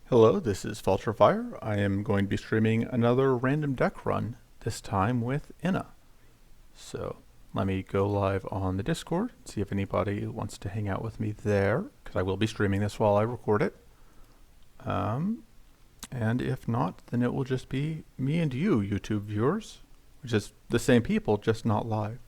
Hello, this is Fire. I am going to be streaming another random deck run, this time with Inna. So let me go live on the Discord, see if anybody wants to hang out with me there, because I will be streaming this while I record it. And if not, then it will just be me and you, YouTube viewers, which is the same people, just not live.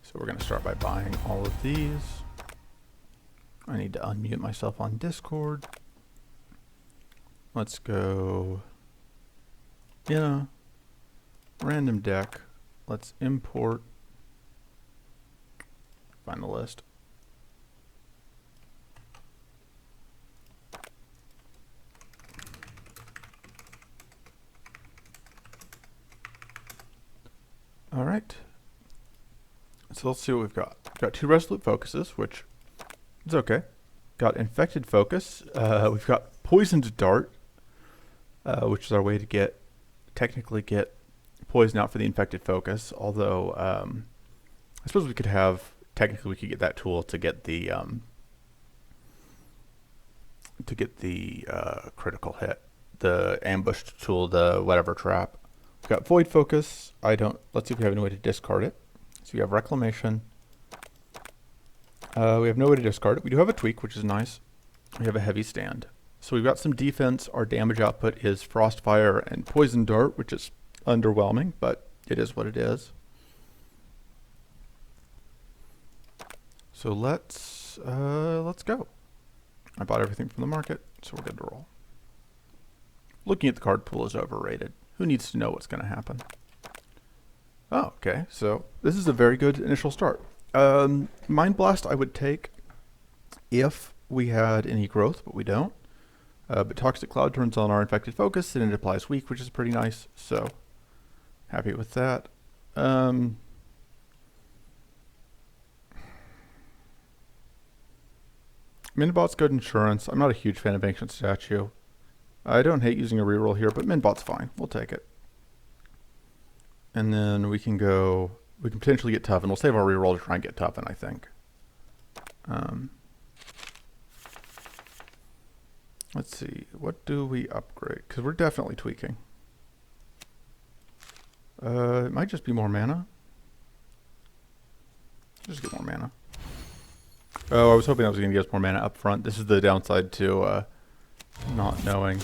So we're going to start by buying all of these. I need to unmute myself on Discord. Let's go, random deck. Let's import, find the list. All right. So let's see what we've got. We've got 2 Resolute Focuses, which is okay. Got Infected Focus. We've got Poisoned Dart, which is our way to technically get poison out for the Infected Focus. Although, I suppose we could get that tool to get the critical hit, the ambushed tool, the whatever trap. We've got Void Focus. Let's see if we have any way to discard it. So we have Reclamation. We have no way to discard it. We do have a Tweak, which is nice. We have a Heavy Stand. So we've got some defense. Our damage output is Frostfire and Poison Dart, which is underwhelming, but it is what it is. So let's go. I bought everything from the market, so we're good to roll. Looking at the card pool is overrated. Who needs to know what's going to happen? Oh, okay. So this is a very good initial start. Mind Blast I would take if we had any growth, but we don't. But Toxic Cloud turns on our Infected Focus and it applies Weak, which is pretty nice. So happy with that. Minbot's good insurance. I'm not a huge fan of Ancient Statue. I don't hate using a reroll here, but Minbot's fine. We'll take it. And then we can potentially get Toughen. We'll save our reroll to try and get Toughen, I think. Let's see. What do we upgrade? Because we're definitely tweaking. It might just be more mana. Just get more mana. Oh, I was hoping I was going to get us more mana up front. This is the downside to not knowing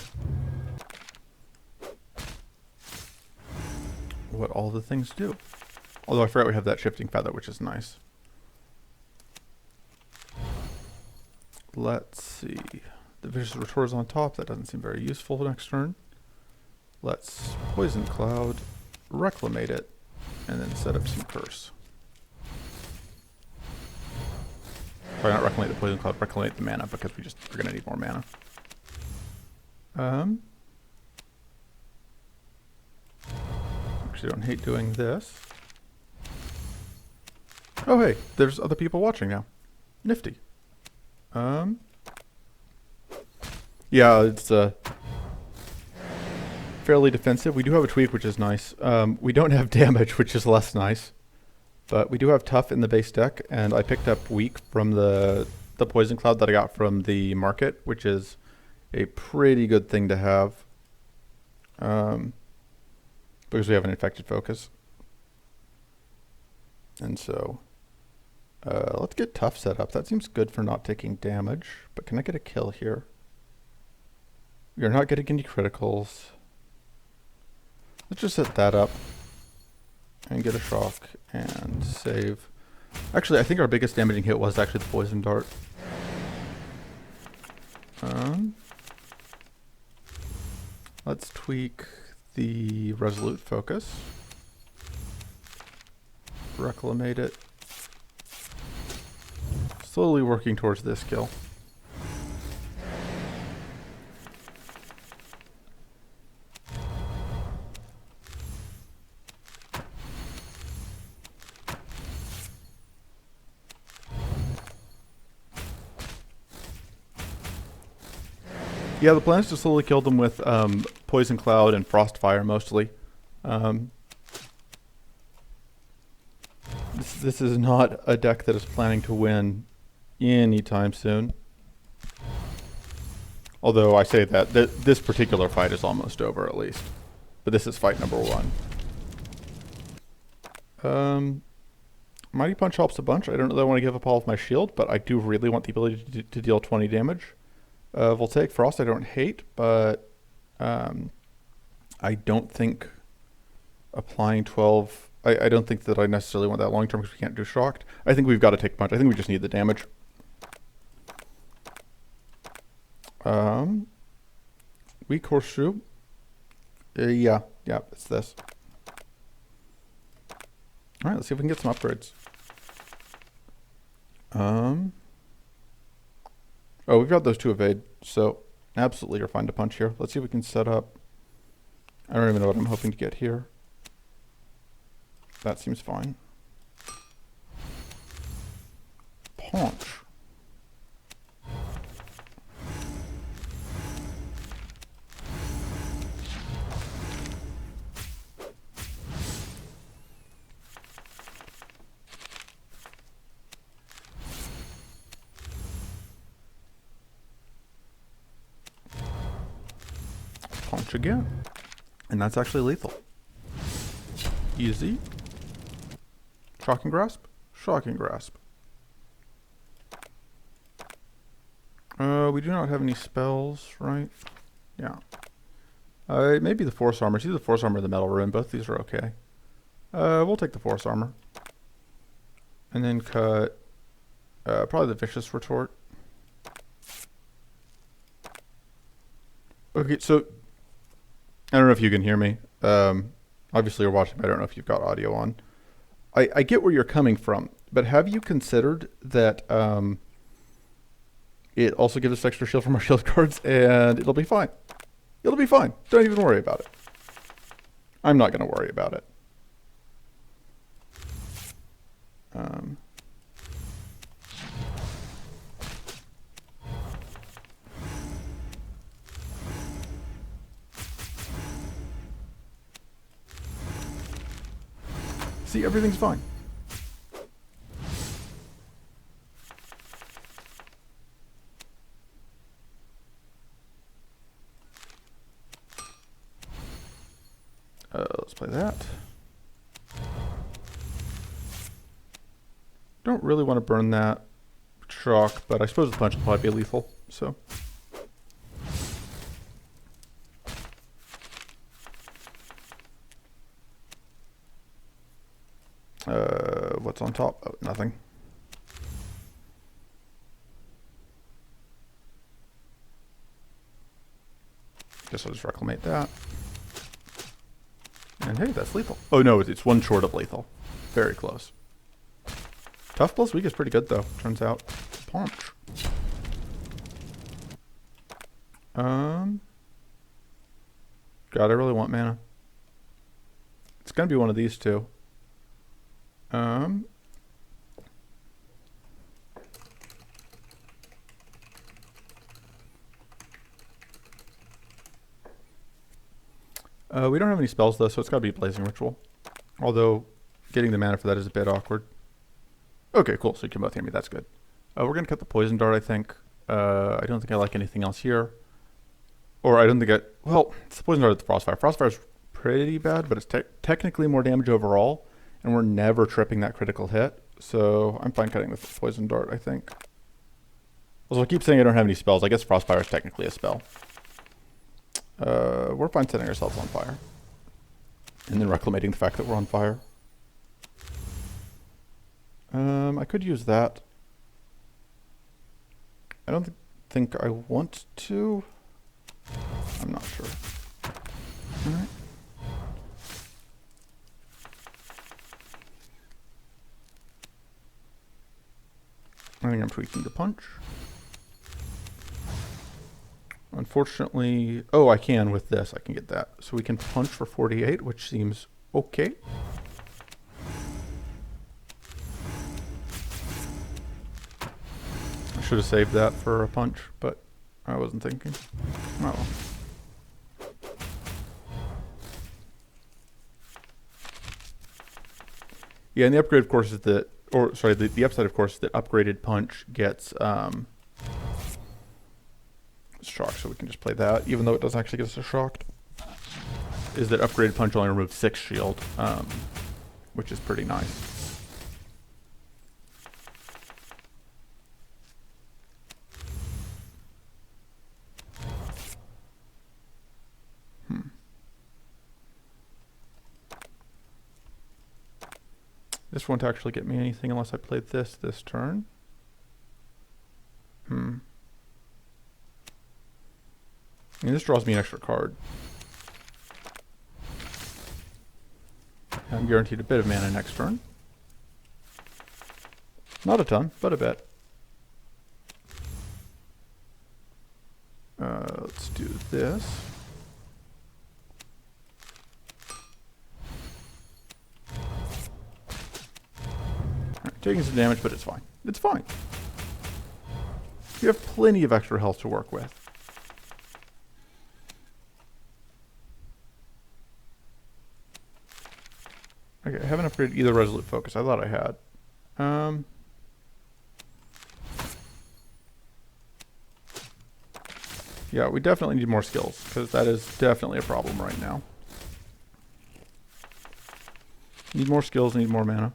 what all the things do. Although I forgot we have that Shifting Feather, which is nice. Let's see. The Vicious Retort is on top. That doesn't seem very useful next turn. Let's Poison Cloud, Reclamate it, and then set up some Curse. Probably not Reclamate the Poison Cloud, Reclamate the mana, because we're going to need more mana. Actually, I don't hate doing this. Oh, hey, there's other people watching now. Nifty. Yeah, it's fairly defensive. We do have a Tweak, which is nice. We don't have damage, which is less nice. But we do have Tough in the base deck, and I picked up Weak from the Poison Cloud that I got from the market, which is a pretty good thing to have. Because we have an Infected Focus. And so, let's get Tough set up. That seems good for not taking damage, but can I get a kill here? You're not getting any criticals. Let's just set that up and get a shock and save. Actually, I think our biggest damaging hit was actually the Poison Dart. Let's tweak the Resolute Focus. Reclamate it. Slowly working towards this kill. Yeah, the plan is to slowly kill them with Poison Cloud and Frostfire mostly. This is not a deck that is planning to win anytime soon. Although I say that this particular fight is almost over at least. But this is fight number 1. Mighty Punch helps a bunch. I don't really want to give up all of my shield, but I do really want the ability to deal 20 damage. Voltaic Frost I don't hate, but I don't think applying 12... I don't think that I necessarily want that long term because we can't do Shocked. I think we've got to take Punch. I think we just need the damage. Weak Horseshoe. Yeah, it's this. Alright, let's see if we can get some upgrades. Oh, we've got those 2 evade, so absolutely you're fine to punch here. Let's see if we can set up... I don't even know what I'm hoping to get here. That seems fine. Punch. Punch again. And that's actually lethal. Easy. Shocking Grasp? Shocking Grasp. We do not have any spells, right? Yeah. Maybe the Force Armor. It's either the Force Armor or the Metal Rune. Both these are okay. We'll take the Force Armor. And then cut probably the Vicious Retort. Okay, so I don't know if you can hear me. Obviously you're watching, but I don't know if you've got audio on. I get where you're coming from, but have you considered that it also gives us extra shield from our shield cards, and it'll be fine. It'll be fine. Don't even worry about it. I'm not going to worry about it. See, everything's fine. Let's play that. Don't really want to burn that shock, but I suppose the punch will probably be lethal, so. What's on top? Oh, nothing. Guess I'll just reclamate that. And hey, that's lethal. Oh no, it's 1 short of lethal. Very close. Tough plus weak is pretty good though, turns out. Punch. God, I really want mana. It's gonna be one of these 2. We don't have any spells though, so it's gotta be Blazing Ritual. Although, getting the mana for that is a bit awkward. Okay, cool, so you can both hear me, that's good. We're gonna cut the Poison Dart, I think. I don't think I like anything else here. Or I don't think well, it's the Poison Dart with the Frostfire. Frostfire's pretty bad, but it's technically more damage overall. And we're never tripping that critical hit. So I'm fine cutting the Poison Dart, I think. Also, I keep saying I don't have any spells. I guess Frostfire is technically a spell. We're fine setting ourselves on fire. And then reclamating the fact that we're on fire. I could use that. I don't think I want to. I'm not sure. Alright. I think I'm tweaking the punch. Unfortunately, oh, I can with this. I can get that. So we can punch for 48, which seems okay. I should have saved that for a punch, but I wasn't thinking. Oh well. Yeah, and the upgrade, of course, is that, or sorry, the upside, of course, is that upgraded punch gets shock, so we can just play that, even though it doesn't actually get us a shocked. Is that upgraded punch only removes 6 shield, which is pretty nice. This won't actually get me anything unless I played this turn. I mean, this draws me an extra card. I'm guaranteed a bit of mana next turn. Not a ton, but a bit. Let's do this. Taking some damage, but it's fine. It's fine. You have plenty of extra health to work with. Okay, I haven't upgraded either Resolute Focus. I thought I had. Yeah, we definitely need more skills, because that is definitely a problem right now. Need more skills, need more mana.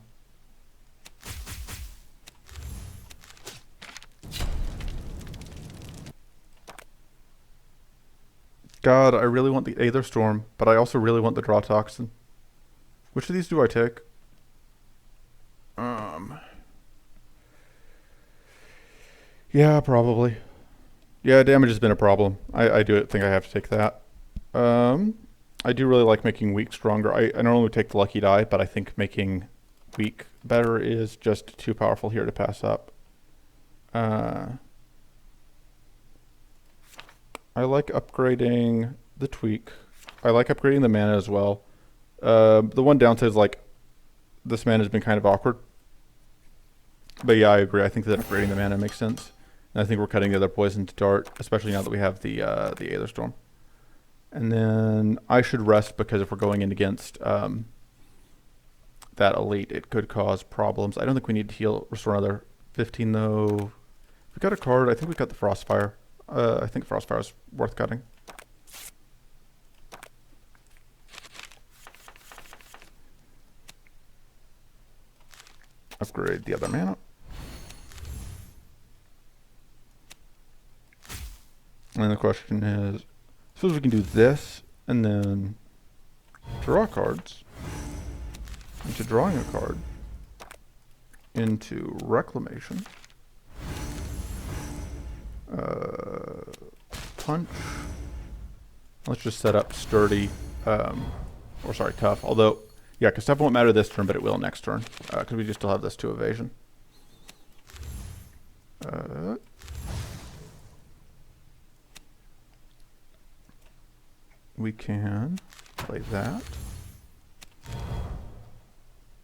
God, I really want the Aether Storm, but I also really want the Draw Toxin. Which of these do I take? Yeah, probably. Yeah, damage has been a problem. I do think I have to take that. I do really like making weak stronger. I normally take the lucky die, but I think making weak better is just too powerful here to pass up. I like upgrading the tweak. I like upgrading the mana as well. The one downside is like this mana has been kind of awkward. But yeah, I agree. I think that upgrading the mana makes sense. And I think we're cutting the other poison to dart, especially now that we have the Aether Storm. And then I should rest because if we're going in against that elite, it could cause problems. I don't think we need to heal, restore another 15 though. If we got a card, I think we got the Frostfire. I think Frostfire is worth cutting. Upgrade the other mana. And the question is, suppose we can do this and then draw cards into drawing a card into Reclamation. Punch. Let's just set up Sturdy, or sorry, Tough. Although, yeah, because Tough won't matter this turn, but it will next turn, because we just still have this 2 evasion. We can play that.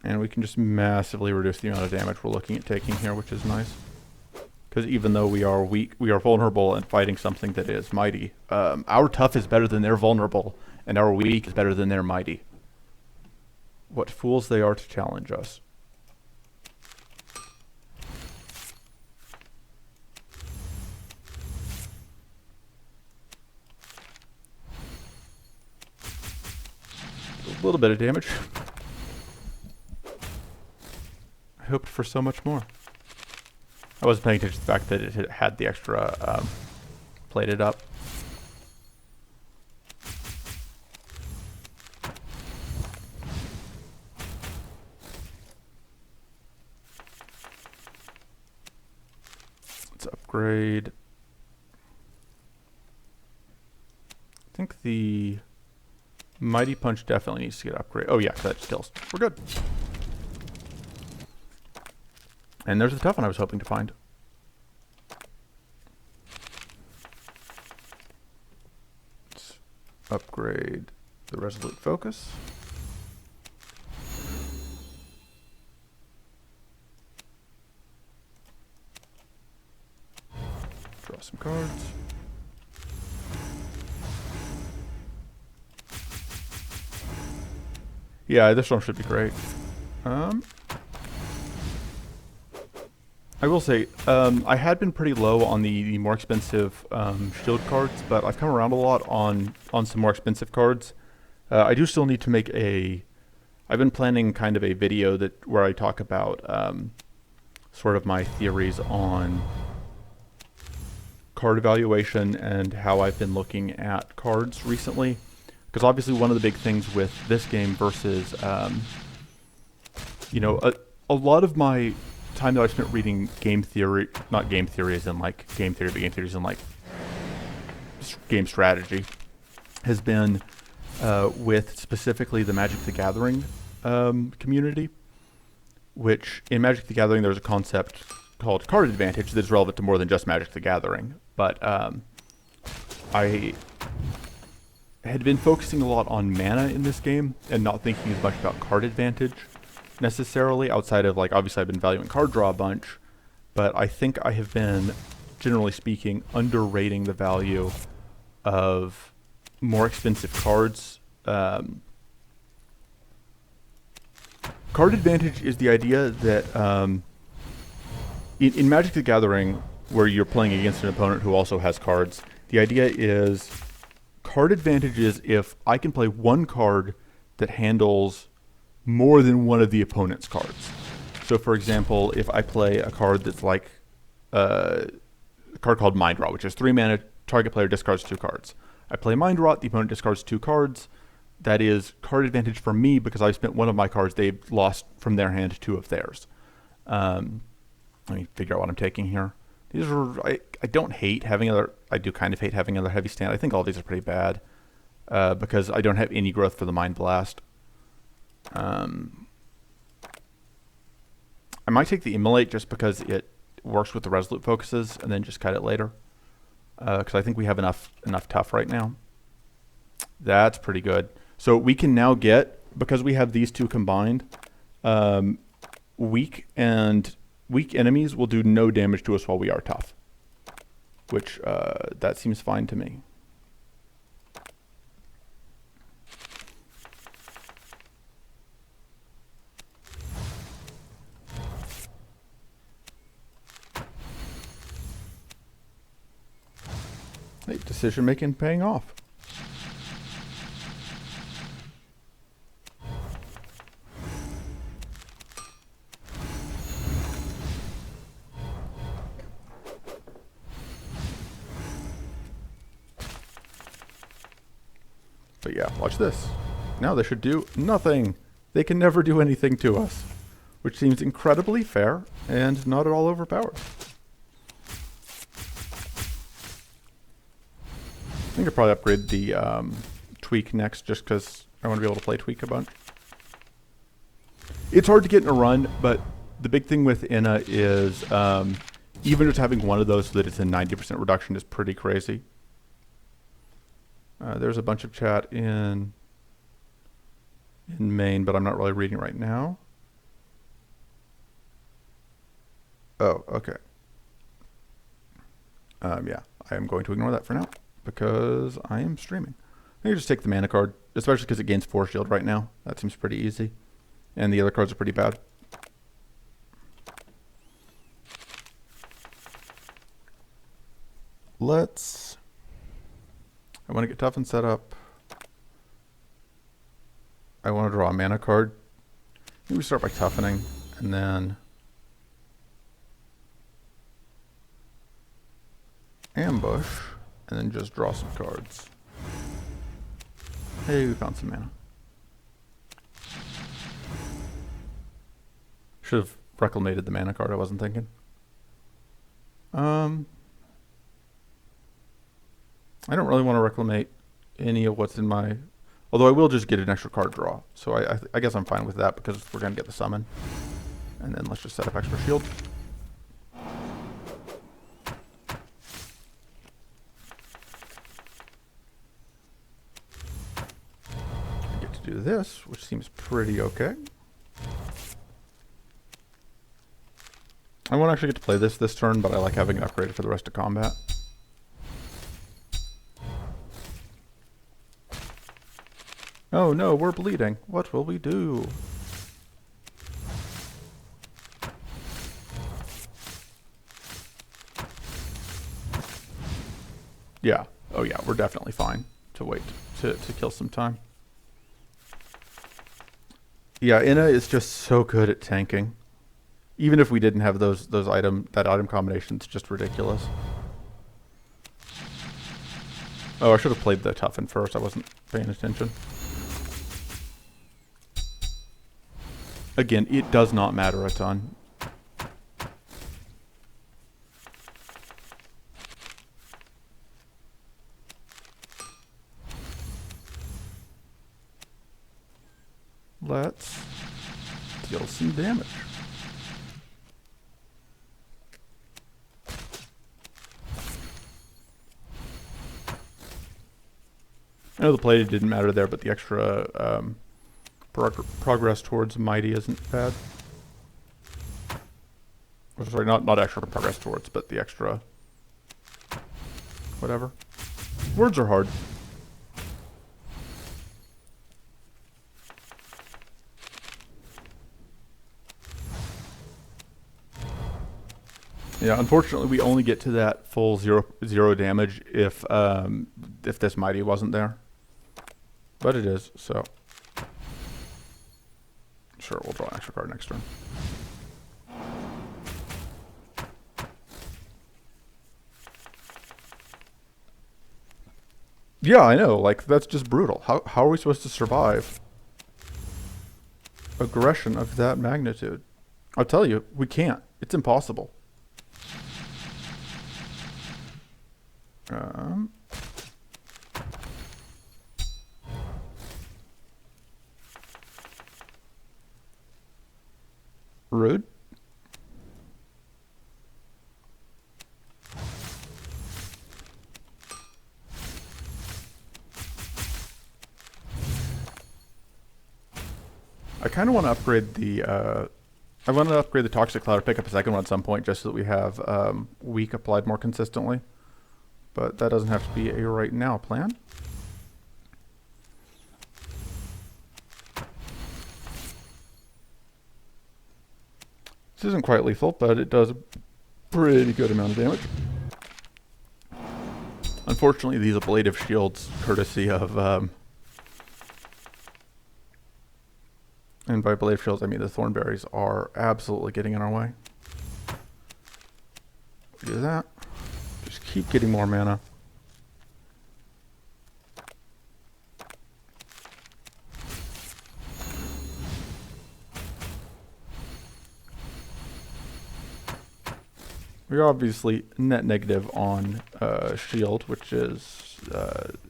And we can just massively reduce the amount of damage we're looking at taking here, which is nice. Because even though we are weak, we are vulnerable and fighting something that is mighty. Our tough is better than their vulnerable, and our weak is better than their mighty. What fools they are to challenge us. A little bit of damage. I hoped for so much more. I wasn't paying attention to the fact that it had the extra plated up. Let's upgrade. I think the Mighty Punch definitely needs to get upgraded. Oh yeah, that kills. We're good. And there's the tough one I was hoping to find. Let's upgrade the Resolute Focus. Draw some cards. Yeah, this one should be great. I will say, I had been pretty low on the more expensive shield cards, but I've come around a lot on some more expensive cards. I do still need to make I've been planning kind of a video where I talk about sort of my theories on card evaluation and how I've been looking at cards recently. Because obviously one of the big things with this game versus, you know, a lot of my time that I've spent reading game theory, not game theory as in like game theory, but game theory as in like game strategy, has been with specifically the Magic the Gathering community, which in Magic the Gathering there's a concept called card advantage that's relevant to more than just Magic the Gathering. But I had been focusing a lot on mana in this game and not thinking as much about card advantage necessarily, outside of like obviously I've been valuing card draw a bunch, but I think I have been, generally speaking, underrating the value of more expensive cards. Card advantage is the idea that in Magic the Gathering, where you're playing against an opponent who also has cards, the idea is card advantage is if I can play one card that handles more than one of the opponent's cards. So for example, if I play a card that's like a card called Mind Draw, which is 3 mana, target player discards 2 cards. I play Mind Rot, the opponent discards 2 cards. That is card advantage for me because I spent one of my cards, they've lost from their hand 2 of theirs. Let me figure out what I'm taking here. These are, I don't hate having I do kind of hate having another heavy stand. I think all these are pretty bad because I don't have any growth for the Mind Blast. I might take the Immolate just because it works with the Resolute focuses and then just cut it later. Because I think we have enough tough right now. That's pretty good. So we can now get, because we have these two combined, weak enemies will do no damage to us while we are tough. Which, that seems fine to me. Hey, decision making paying off. But yeah, watch this. Now they should do nothing. They can never do anything to us, which seems incredibly fair and not at all overpowered. I think I'll probably upgrade the Tweak next just because I want to be able to play Tweak a bunch. It's hard to get in a run, but the big thing with Inna is even just having one of those so that it's a 90% reduction is pretty crazy. There's a bunch of chat in main, but I'm not really reading right now. Oh, okay. Yeah, I am going to ignore that for now because I am streaming. I think I just take the mana card, especially because it gains 4 shield right now. That seems pretty easy. And the other cards are pretty bad. I want to get tough and set up. I want to draw a mana card. Maybe we start by toughening and then ambush and then just draw some cards. Hey, we found some mana. Should have reclamated the mana card, I wasn't thinking. I don't really want to reclamate any of what's in my... Although I will just get an extra card draw. So I guess I'm fine with that because we're going to get the summon. And then let's just set up extra shield. I get to do this, which seems pretty okay. I won't actually get to play this turn, but I like having it upgraded for the rest of combat. Oh no, we're bleeding. What will we do? Yeah. Oh yeah, we're definitely fine to wait to kill some time. Yeah, Inna is just so good at tanking. Even if we didn't have that item combination, it's just ridiculous. Oh, I should have played the toughen first. I wasn't paying attention. Again, it does not matter a ton. Let's deal some damage. I know the play didn't matter there, but the extra progress towards mighty isn't bad. Or sorry, not extra progress towards, but the extra whatever. Words are hard. Yeah, unfortunately, we only get to that full zero damage if this mighty wasn't there. But it is, so sure, we'll draw an extra card next turn. Yeah, I know. Like, that's just brutal. How are we supposed to survive aggression of that magnitude? I'll tell you, we can't. It's impossible. Rude. I kind of want to upgrade the I want to upgrade the Toxic Cloud or pick up a second one at some point just so that we have weak applied more consistently. But that doesn't have to be a right now plan. This isn't quite lethal, but it does a pretty good amount of damage. Unfortunately, these ablative shields, courtesy of and by ablative shields I mean the thornberries, are absolutely getting in our way. Do that. Just keep getting more mana. We're obviously net negative on shield, which is,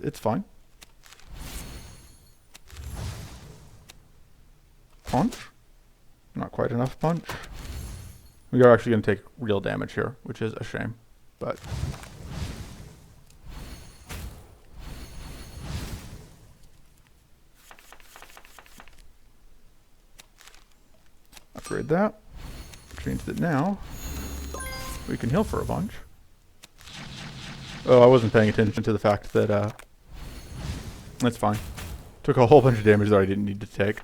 it's fine. Punch. Not quite enough punch. We are actually going to take real damage here, which is a shame, but... Upgrade that. Which means that now we can heal for a bunch. Oh, I wasn't paying attention to the fact that, that's fine. Took a whole bunch of damage that I didn't need to take.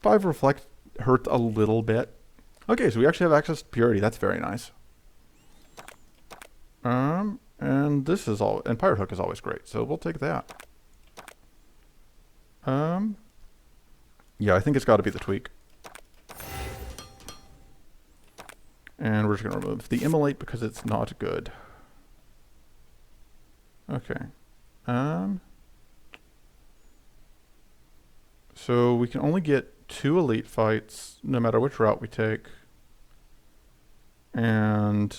Five reflect hurt a little bit. Okay, so we actually have access to purity. That's very nice. And this is all, and Pirate Hook is always great, so we'll take that. Yeah, I think it's got to be the tweak. And we're just going to remove the immolate because it's not good. Okay. So we can only get 2 elite fights no matter which route we take. And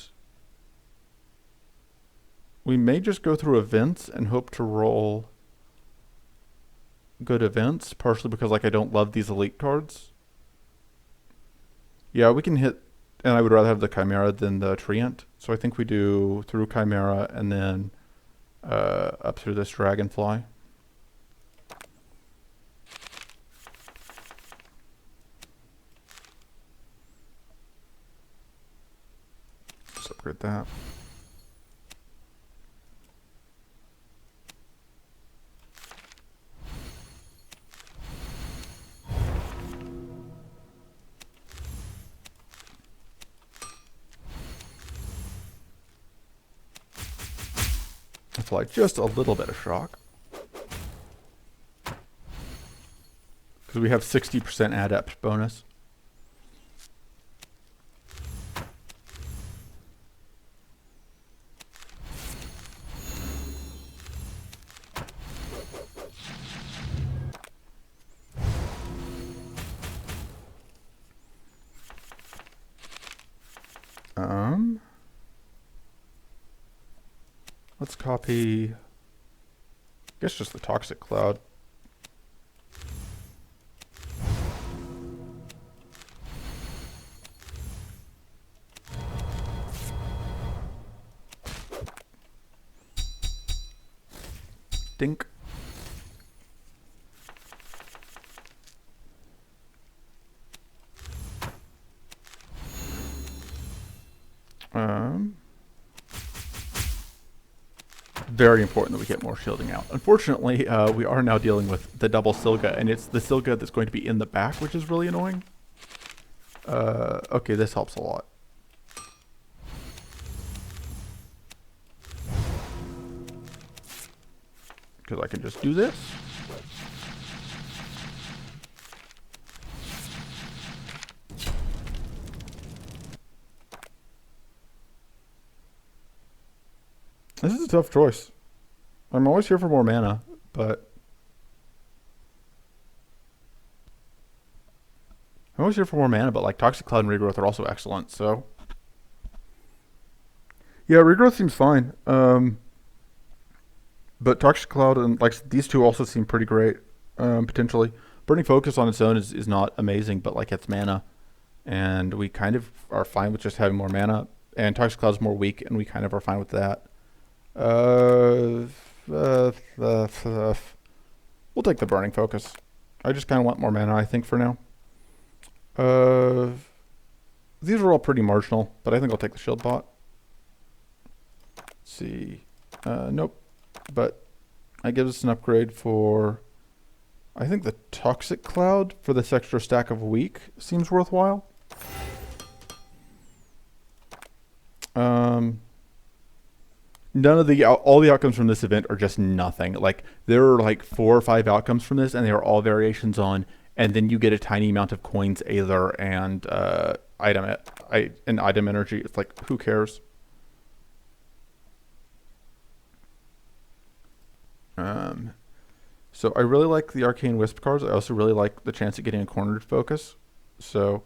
we may just go through events and hope to roll good events, partially because like I don't love these elite cards. Yeah, we can hit, and I would rather have the Chimera than the Treant. So I think we do through Chimera and then up through this Dragonfly. Let's upgrade that. apply just a little bit of shock. Because we have 60% adept bonus. Let's copy, I guess, just the toxic cloud. Dink. Very important that we get more shielding out. Unfortunately, we are now dealing with the double Silga, and it's the Silga that's going to be in the back, which is really annoying. Okay, this helps a lot. Because I can just do this. This is a tough choice. I'm always here for more mana, but like Toxic Cloud and Regrowth are also excellent, so yeah, Regrowth seems fine. But Toxic Cloud and like these two also seem pretty great, potentially. Burning Focus on its own is not amazing, but like it's mana, and we kind of are fine with just having more mana. And Toxic Cloud is more weak, and we kind of are fine with that. We'll take the Burning Focus. I just kind of want more mana, I think, for now. These are all pretty marginal, but I think I'll take the Shield Bot. Let's see. Nope. But that gives us an upgrade for, I think, the Toxic Cloud for this extra stack of weak seems worthwhile. None of all the outcomes from this event are just nothing. Like there are like 4 or 5 outcomes from this, and they are all variations on. And then you get a tiny amount of coins, Aether, and item energy. It's like, who cares? So I really like the Arcane Wisp cards. I also really like the chance of getting a cornered focus. So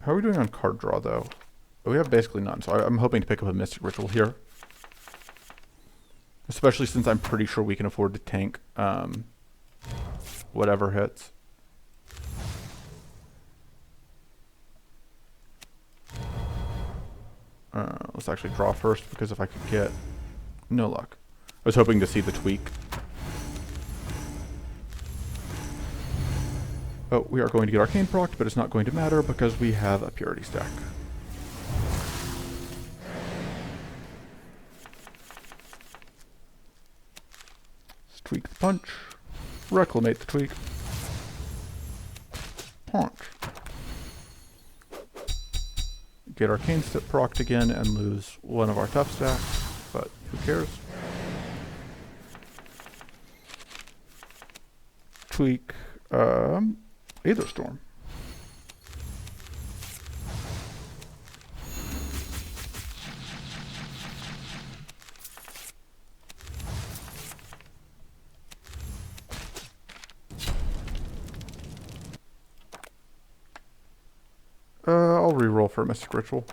how are we doing on card draw though? We have basically none, so I'm hoping to pick up a Mystic Ritual here. Especially since I'm pretty sure we can afford to tank whatever hits. Let's actually draw first, because if I could get... No luck. I was hoping to see the tweak. Oh, we are going to get Arcane procced, but it's not going to matter because we have a Purity stack. Tweak the punch. Reclamate the tweak. Punch. Get Arcane Step procced again and lose one of our tough stacks, but who cares? Tweak Aether Storm. I'll reroll for a Mystic Ritual.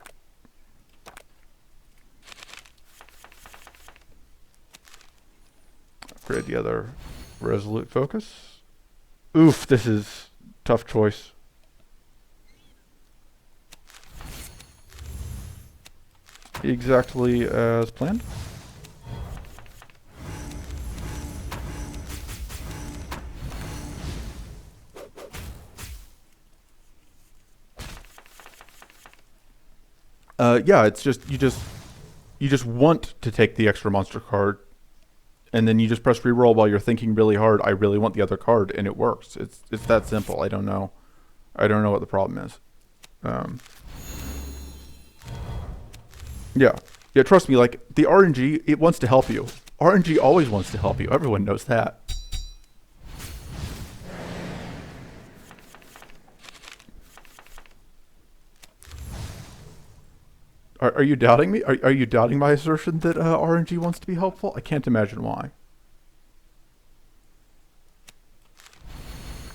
Upgrade the other Resolute Focus. Oof, this is tough choice. Exactly as planned. Yeah, it's just you just want to take the extra monster card, and then you just press reroll while you're thinking really hard. I really want the other card, and it works. It's that simple. I don't know what the problem is. Yeah, Yeah, trust me, like, the RNG, it wants to help you. RNG always wants to help you. Everyone knows that. Are you doubting me? Are you doubting my assertion that RNG wants to be helpful? I can't imagine why.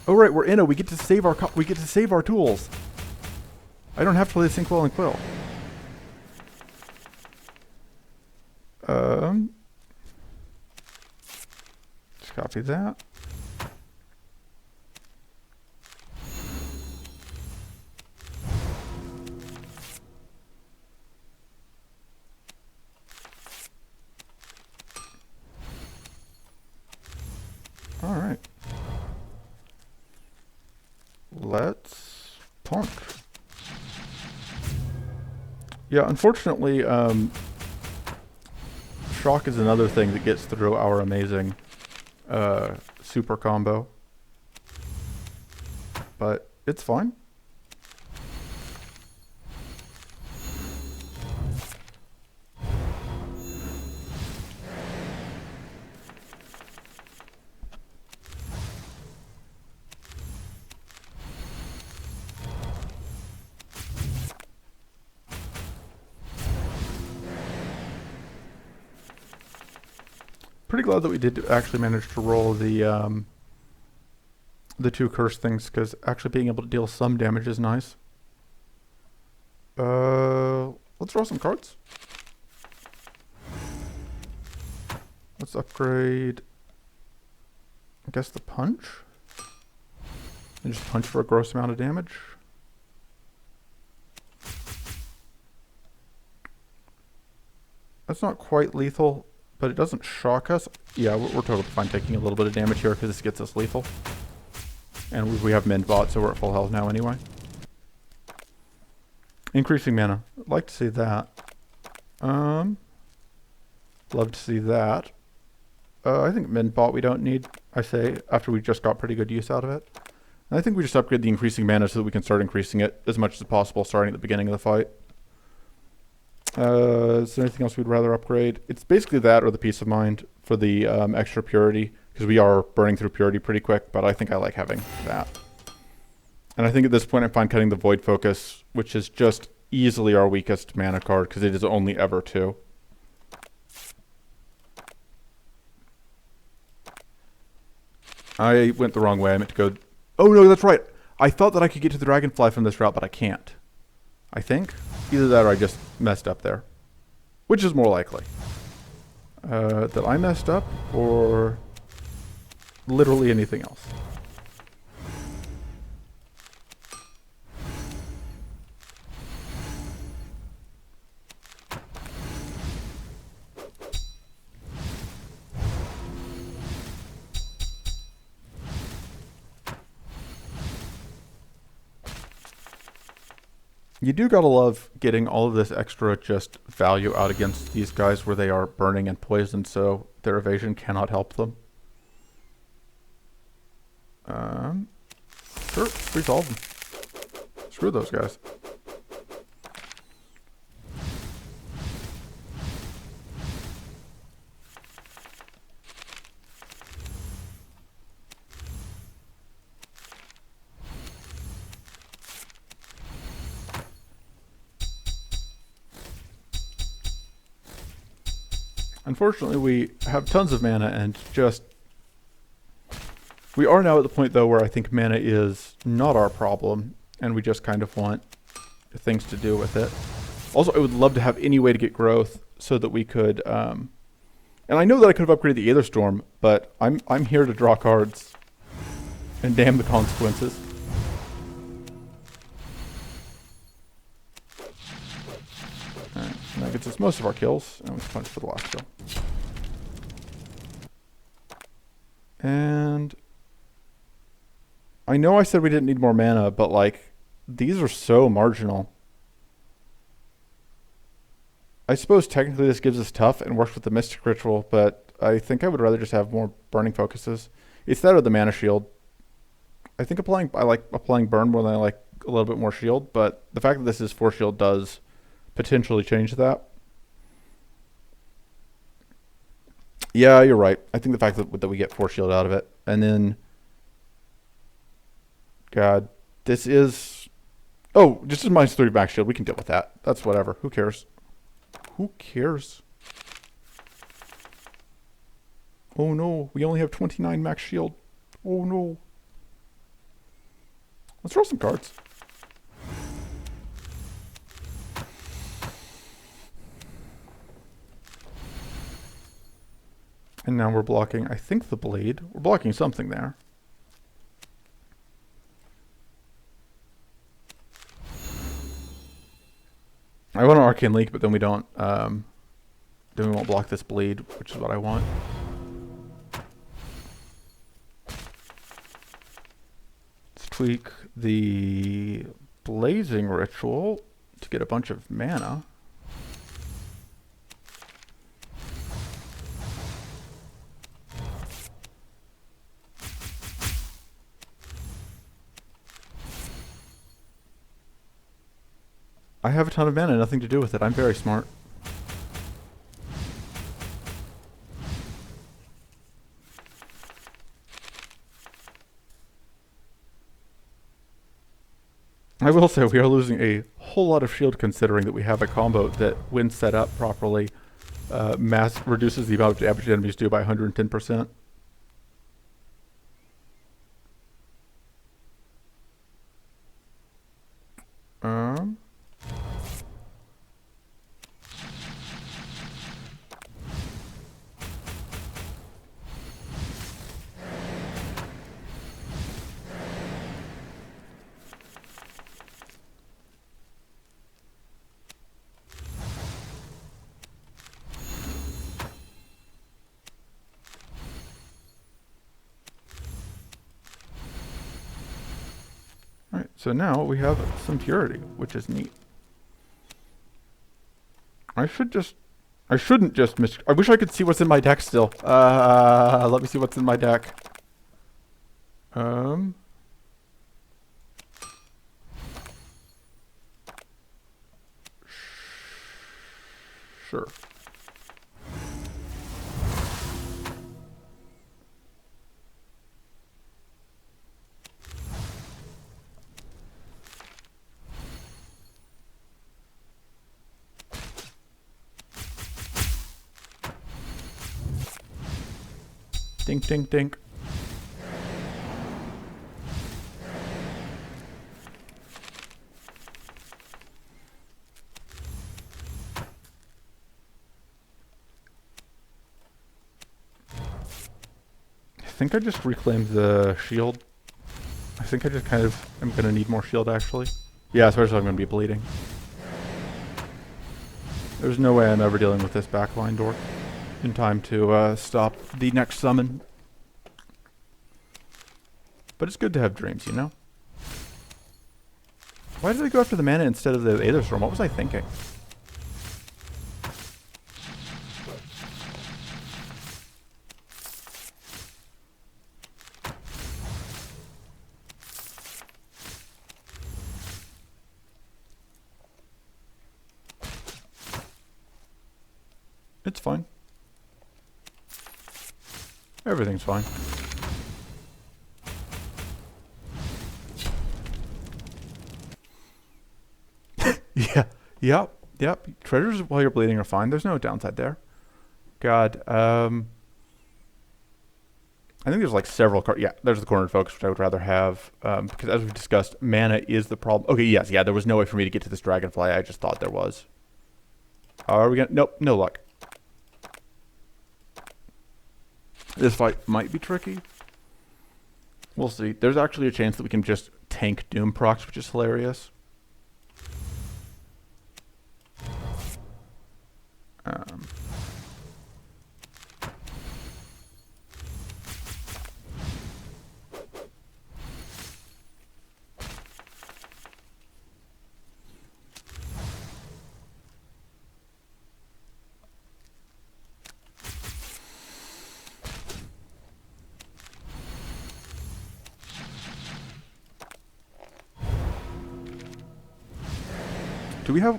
Oh right, we're in it. We get to save our tools. I don't have to play the Sinkwell and Quill. Just copy that. All right. Let's punk. Yeah, unfortunately, shock is another thing that gets through our amazing super combo. But it's fine. Pretty glad that we did actually manage to roll the two curse things, because actually being able to deal some damage is nice. Let's draw some cards. Let's upgrade, I guess, the punch. And just punch for a gross amount of damage. That's not quite lethal, but it doesn't shock us. Yeah, we're totally fine taking a little bit of damage here because this gets us lethal. And we have Mend bot, so we're at full health now anyway. Increasing mana. I'd like to see that. Love to see that. I think Mend bot we don't need, I say, after we just got pretty good use out of it. And I think we just upgrade the increasing mana so that we can start increasing it as much as possible starting at the beginning of the fight. Is there anything else we'd rather upgrade? It's basically that or the Peace of Mind for the extra purity, because we are burning through purity pretty quick, but I think I like having that. And I think at this point I'm fine cutting the Void Focus, which is just easily our weakest mana card, because it is only ever 2. I went the wrong way. I meant to go... Oh no, that's right. I thought that I could get to the Dragonfly from this route, but I can't. I think. Either that or I just messed up there. Which is more likely. That I messed up, or literally anything else. You do gotta love getting all of this extra just value out against these guys where they are burning and poisoned, so their evasion cannot help them. Sure, resolve them. Screw those guys. Unfortunately, we have tons of mana and just... We are now at the point, though, where I think mana is not our problem, and we just kind of want things to do with it. Also, I would love to have any way to get growth so that we could... and I know that I could have upgraded the Aether Storm, but I'm here to draw cards. And damn the consequences. Alright, that gets us most of our kills, and we punch for the last kill. And I know I said we didn't need more mana, but like, these are so marginal. I suppose technically this gives us tough and works with the Mystic Ritual, but I think I would rather just have more burning focuses. It's that or the mana shield. I think I like applying burn more than I like a little bit more shield, but the fact that this is 4 shield does potentially change that. Yeah, you're right. I think the fact that we get force shield out of it, and then, God, this is. Oh, just as -3 max shield. We can deal with that. That's whatever. Who cares? Who cares? Oh no, we only have 29 max shield. Oh no. Let's roll some cards. And now we're blocking, I think, the blade. We're blocking something there. I want an Arcane Leak, but then we don't, then we won't block this bleed, which is what I want. Let's tweak the Blazing Ritual to get a bunch of mana. I have a ton of mana, nothing to do with it. I'm very smart. I will say we are losing a whole lot of shield considering that we have a combo that, when set up properly, mass reduces the amount of damage enemies do by 110%. Alright, so now we have some purity, which is neat. I shouldn't just I wish I could see what's in my deck still. Let me see what's in my deck. Sure. Dink, dink, dink. I think I just reclaimed the shield. I think I just kind of am going to need more shield, actually. Yeah, especially if I'm going to be bleeding. There's no way I'm ever dealing with this backline dork in time to stop the next summon. But it's good to have dreams, you know? Why did I go after the mana instead of the Aether Storm? What was I thinking? It's fine. Everything's fine. Yeah. Yep. Treasures while you're bleeding are fine. There's no downside there. God. I think there's like several cards. Yeah, there's the Cornered Focus, which I would rather have. Because as we've discussed, mana is the problem. Okay, yes. Yeah, there was no way for me to get to this Dragonfly. I just thought there was. Are we gonna? Nope. No luck. This fight might be tricky. We'll see. There's actually a chance that we can just tank Doom procs, which is hilarious.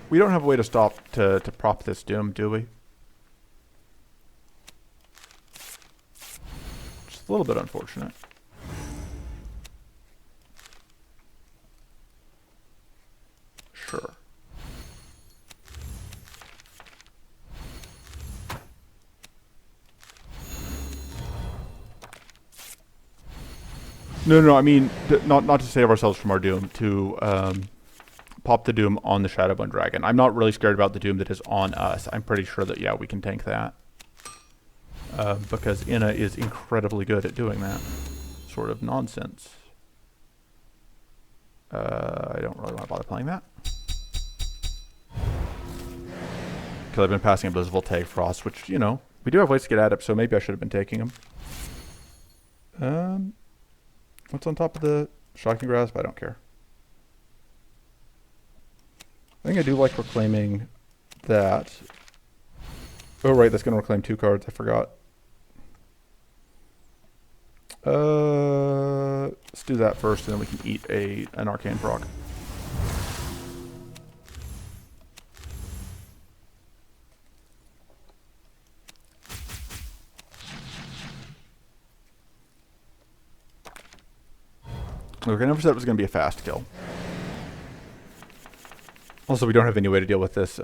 We don't have a way to stop to prop this Doom, do we? a little bit unfortunate. Sure. No, I mean, not to save ourselves from our doom, to pop the doom on the Shadowbone Dragon. I'm not really scared about the doom that is on us. I'm pretty sure that, yeah, we can tank that. Because Inna is incredibly good at doing that sort of nonsense. I don't really want to bother playing that. Because I've been passing up those Voltaic Frost, which, you know, we do have ways to get Adept, so maybe I should have been taking them. What's on top of the Shocking Grasp? I don't care. I think I do like reclaiming that. Oh, right, that's going to reclaim 2 cards. I forgot. Let's do that first, and then we can eat an Arcane proc. Okay, I never said it was going to be a fast kill. Also, we don't have any way to deal with this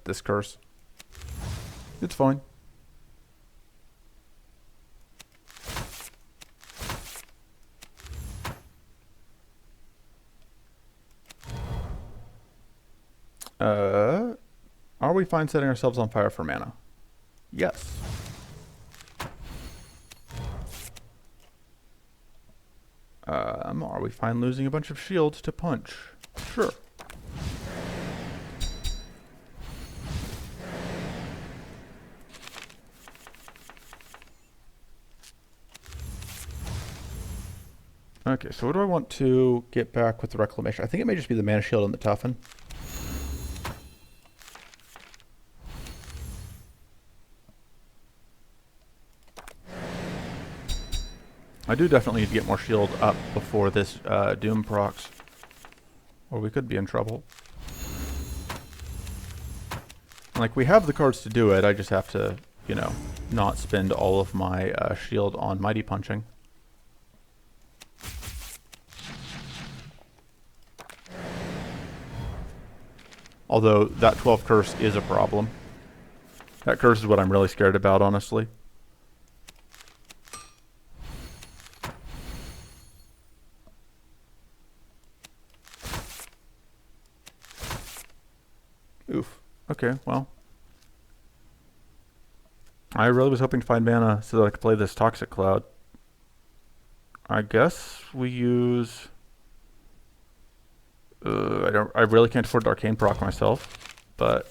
this curse. It's fine. Are we fine setting ourselves on fire for mana? Yes. Are we fine losing a bunch of shields to punch? Sure. Okay, so what do I want to get back with the Reclamation? I think it may just be the Mana Shield and the Toughen. I do definitely need to get more shield up before this Doom procs, or we could be in trouble. Like, we have the cards to do it, I just have to, you know, not spend all of my shield on Mighty Punching. Although, that 12 curse is a problem. That curse is what I'm really scared about, honestly. Oof. Okay, well. I really was hoping to find mana so that I could play this Toxic Cloud. I guess we use... I really can't afford to Arcane proc myself, but...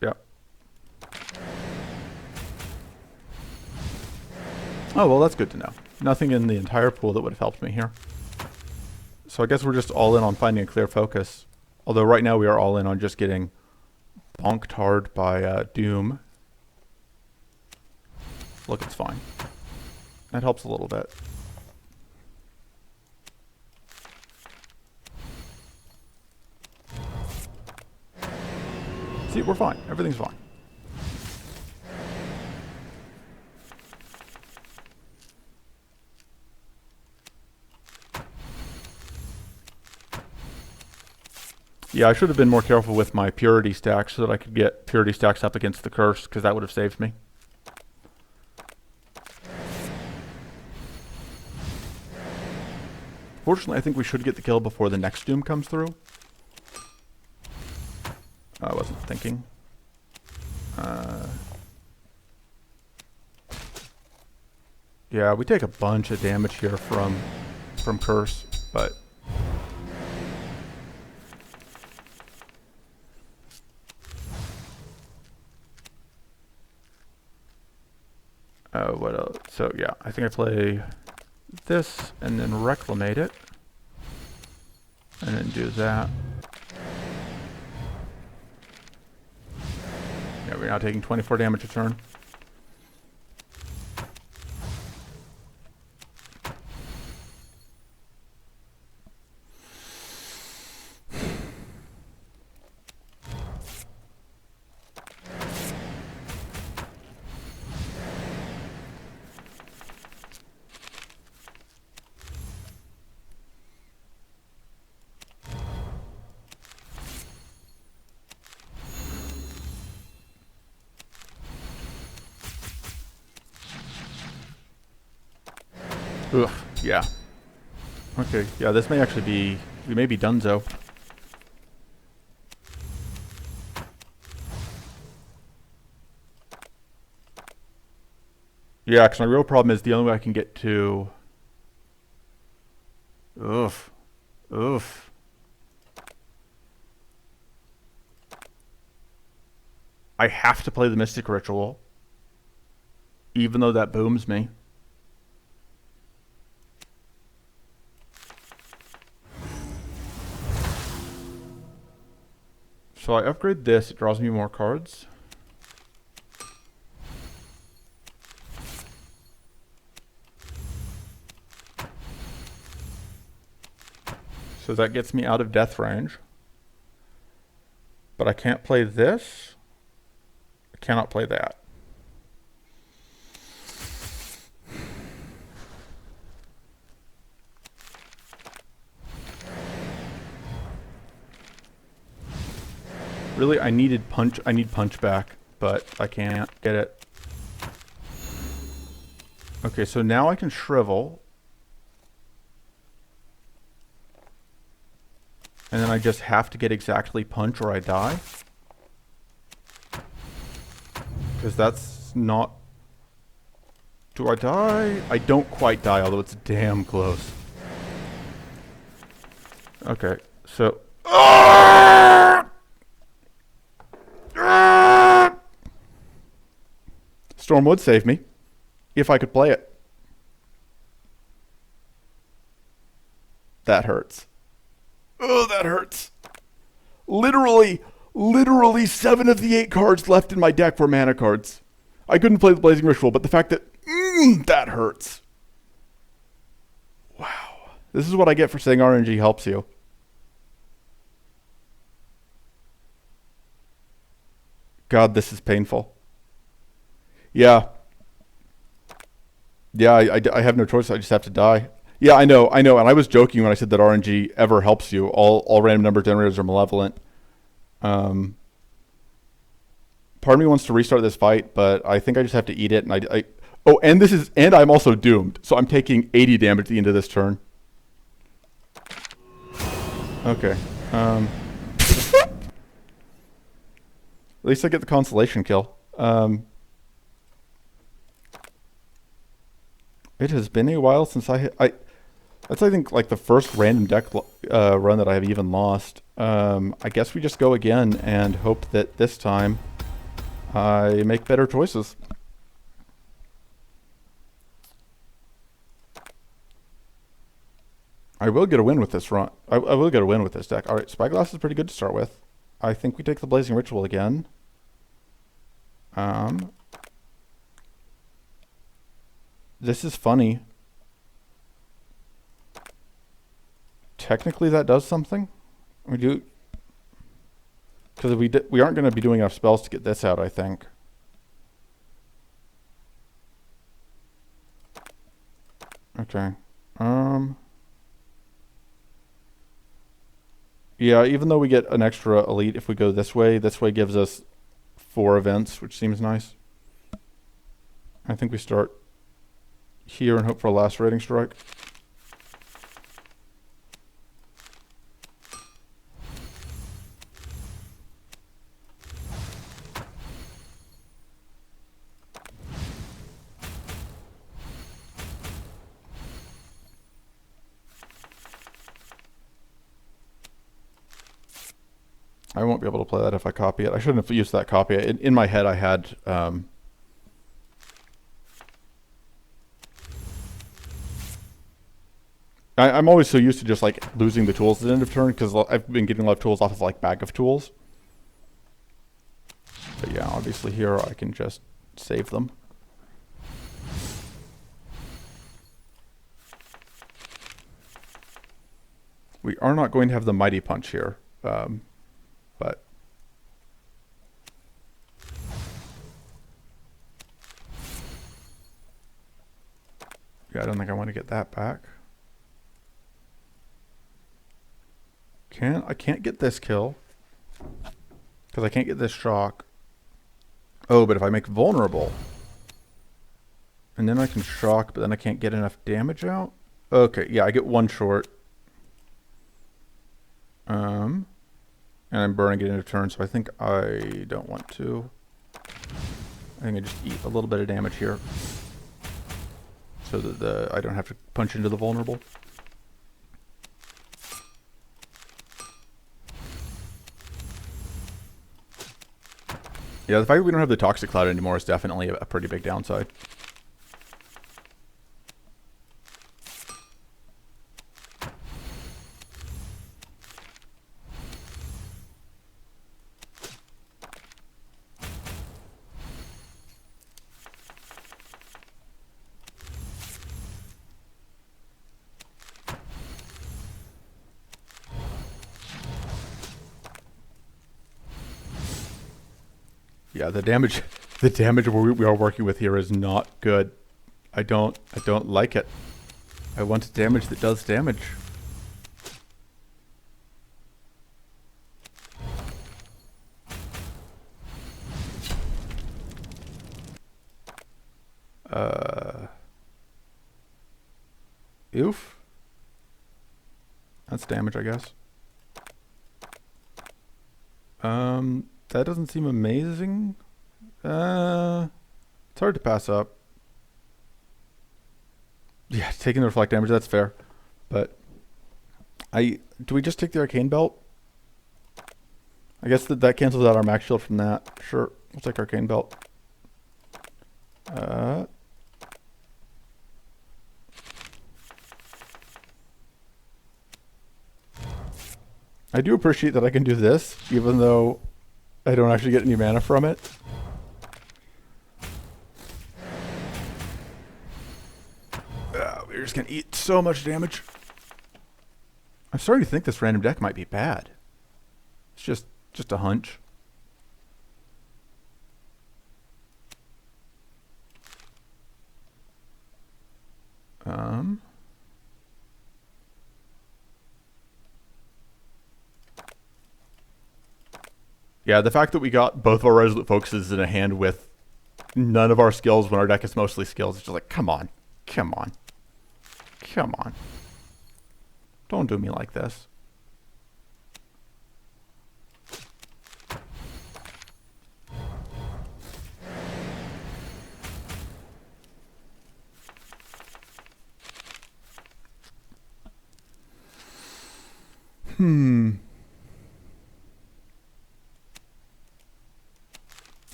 Yeah. Oh, well, that's good to know. Nothing in the entire pool that would have helped me here. So I guess we're just all in on finding a clear focus. Although right now we are all in on just getting bonked hard by Doom. Look, it's fine. That helps a little bit. See, we're fine. Everything's fine. Yeah, I should have been more careful with my purity stacks so that I could get purity stacks up against the curse, because that would have saved me. Fortunately, I think we should get the kill before the next Doom comes through. I wasn't thinking. Yeah, we take a bunch of damage here from curse, but... what else? So yeah, I think I play this and then Reclamate it. And then do that. Yeah, we're now taking 24 damage a turn. Ugh, yeah. Okay, yeah, this may actually be... We may be donezo. Yeah, because my real problem is the only way I can get to... Oof. Oof. I have to play the Mystic Ritual. Even though that booms me. So I upgrade this, it draws me more cards. So that gets me out of death range. But I can't play this. I cannot play that. Really, I need punch back, but I can't get it. Okay, so now I can shrivel. And then I just have to get exactly punch or I die. Because that's not... Do I die? I don't quite die, although it's damn close. Okay, so... Storm would save me. If I could play it. That hurts. Oh, that hurts. Literally 7 of the 8 cards left in my deck were mana cards. I couldn't play the Blazing Ritual, but the fact that... that hurts. Wow. This is what I get for saying RNG helps you. God, this is painful. Yeah. Yeah, I have no choice. I just have to die. Yeah, I know. And I was joking when I said that RNG ever helps you. All random number generators are malevolent. Part of me wants to restart this fight, but I think I just have to eat it. And oh, and I'm also doomed. So I'm taking 80 damage at the end of this turn. Okay. At least I get the consolation kill. It has been a while since that's, I think, like the first random deck run that I have even lost. I guess we just go again and hope that this time I make better choices. I will get a win with this run. I will get a win with this deck. Alright, Spyglass is pretty good to start with. I think we take the Blazing Ritual again. This is funny. Technically that does something. We do, because we aren't going to be doing enough spells to get this out, I think. Okay. Yeah, even though we get an extra elite if we go this way gives us 4 events, which seems nice. I think we start here and hope for a lacerating strike. I won't be able to play that if I copy it. I shouldn't have used that copy. In my head I had... I'm always so used to just like losing the tools at the end of turn because I've been getting a lot of tools off of like bag of tools. But yeah, obviously here I can just save them. We are not going to have the Mighty Punch here, but yeah, I don't think I want to get that back. I can't get this kill because I can't get this shock. Oh, but if I make vulnerable, And then I can shock, but then I can't get enough damage out. Okay, yeah, I get one short. And I'm burning it in a turn, so I think I don't want to. I think I just eat a little bit of damage here, so that I don't have to punch into the vulnerable. Yeah, the fact that we don't have the Toxic Cloud anymore is definitely a pretty big downside. Yeah, the damage we are working with here is not good. I don't like it. I want damage that does damage. Oof. That's damage, I guess. That doesn't seem amazing. It's hard to pass up. Yeah, taking the reflect damage, that's fair. But do we just take the arcane belt? I guess that cancels out our max shield from that. Sure, we'll take arcane belt. I do appreciate that I can do this, even though I don't actually get any mana from it. We're just gonna eat so much damage. I'm starting to think this random deck might be bad. It's just a hunch. Yeah, the fact that we got both of our Resolute Focuses in a hand with none of our skills when our deck is mostly skills, it's just like, come on. Come on. Come on. Don't do me like this.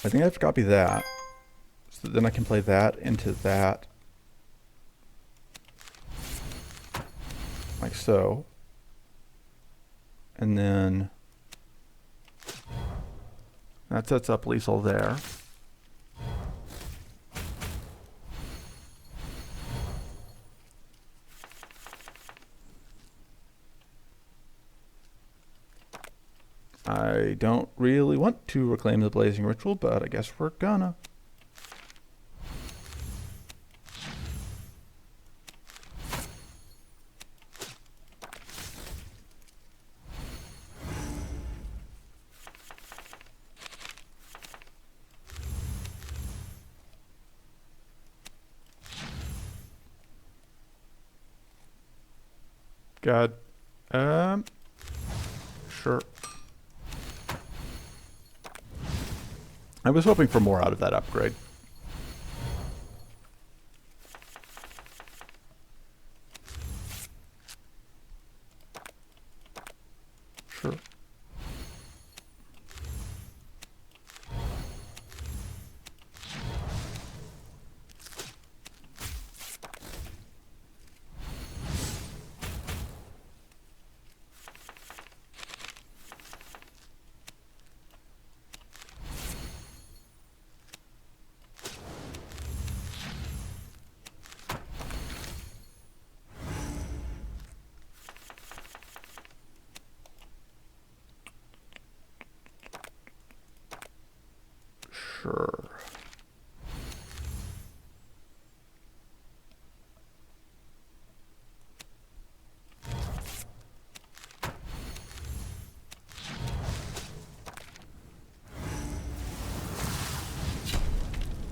I think I have to copy that. So then I can play that into that. Like so. And then that sets up Liesel there. I don't really want to reclaim the Blazing Ritual, but I guess we're gonna. God. Sure. I was hoping for more out of that upgrade. Sure. Sure.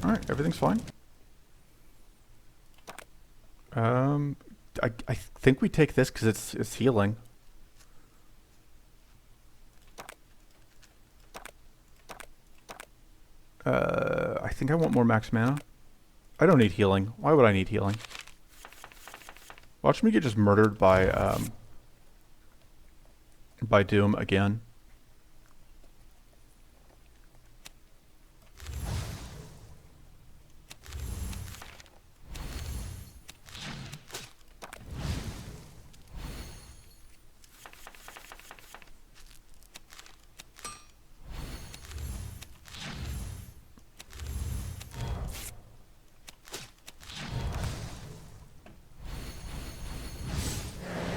All right, everything's fine. Um, I think we take this because it's healing. I think I want more max mana. I don't need healing. Why would I need healing? Watch me get just murdered by Doom again.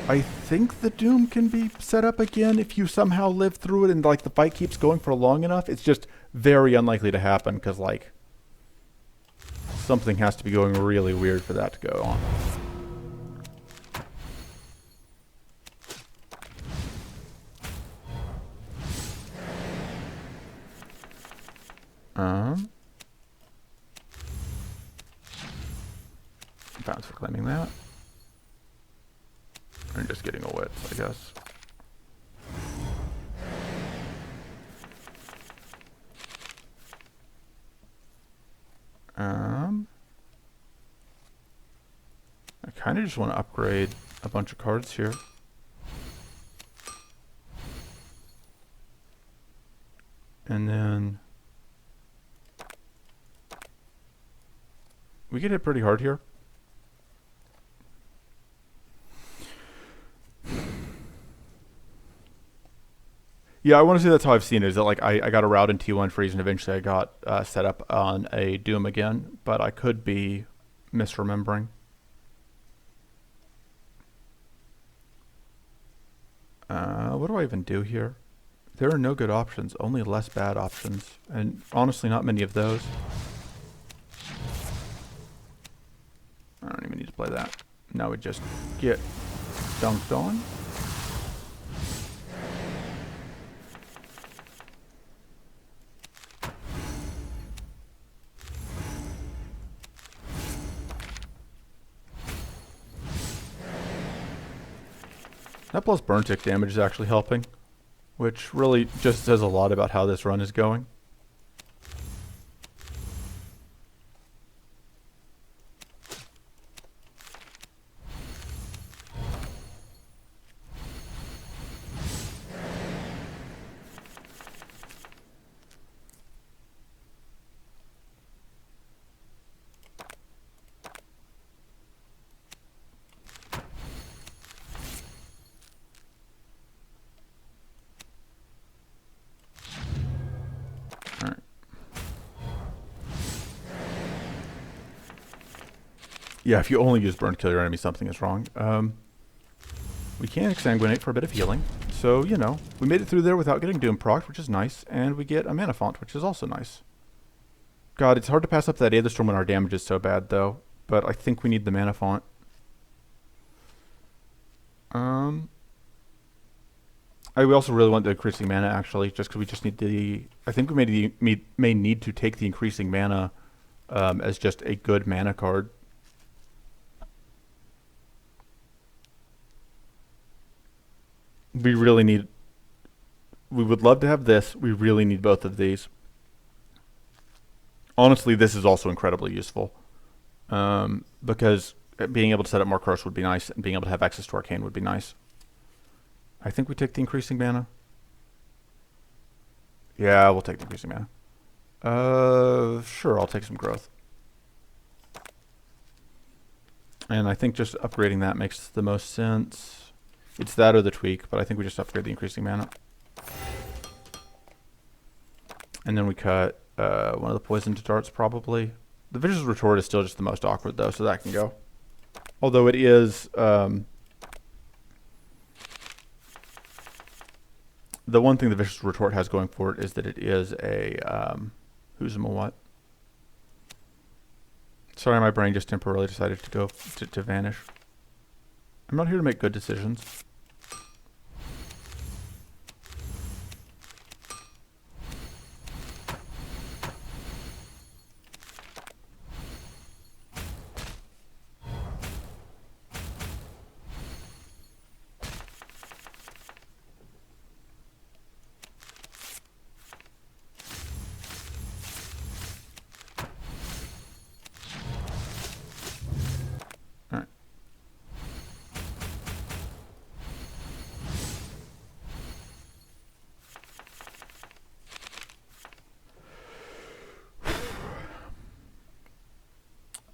I think the Doom can be set up again if you somehow live through it and like the fight keeps going for long enough. It's just very unlikely to happen because like something has to be going really weird for that to go on. Bounce for claiming that. I'm just getting a wit, I guess. I kind of just want to upgrade a bunch of cards here. And then we get hit pretty hard here. Yeah, I want to say that's how I've seen it. Is that like I got a route in T1 freeze and eventually I got set up on a Doom again, but I could be misremembering. What do I even do here? There are no good options, only less bad options, and honestly not many of those. I don't even need to play that. Now we just get dunked on. That plus burn tick damage is actually helping, which really just says a lot about how this run is going. Yeah, if you only use burn to kill your enemy, something is wrong. We can exsanguinate for a bit of healing. So, you know, we made it through there without getting Doom procced, which is nice. And we get a mana font, which is also nice. God, it's hard to pass up that Aether Storm when our damage is so bad, though. But I think we need the mana font. We also really want the increasing mana, actually, just because we just need the... I think we may need to take the increasing mana as just a good mana card. We really need... We would love to have this. We really need both of these. Honestly, this is also incredibly useful. Because being able to set up more curse would be nice, and being able to have access to Arcane would be nice. I think we take the increasing mana. Yeah, we'll take the increasing mana. Sure, I'll take some growth. And I think just upgrading that makes the most sense. It's that or the tweak, but I think we just upgrade the increasing mana. And then we cut one of the poison to darts, probably. The Vicious Retort is still just the most awkward, though, so that can go. Although it is... the one thing the Vicious Retort has going for it is that it is a... who's a what? Sorry, my brain just temporarily decided to go to vanish. I'm not here to make good decisions.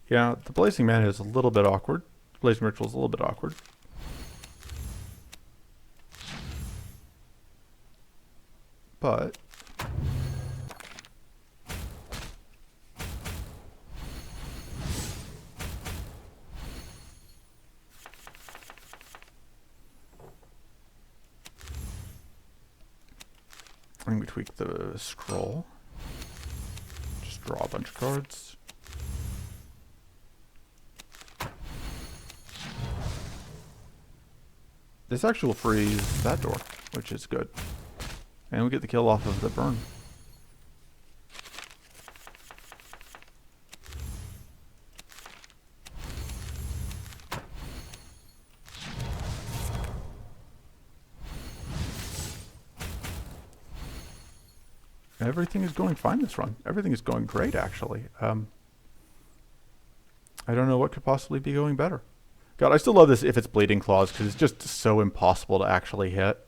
Yeah, the Blazing Mana is a little bit awkward. Blazing Ritual is a little bit awkward. But I'm going to tweak the scroll. Just draw a bunch of cards. This actually will freeze that door, which is good. And we get the kill off of the burn. Everything is going fine this run. Everything is going great, actually. I don't know what could possibly be going better. God, I still love this if it's Bleeding Claws, because it's just so impossible to actually hit.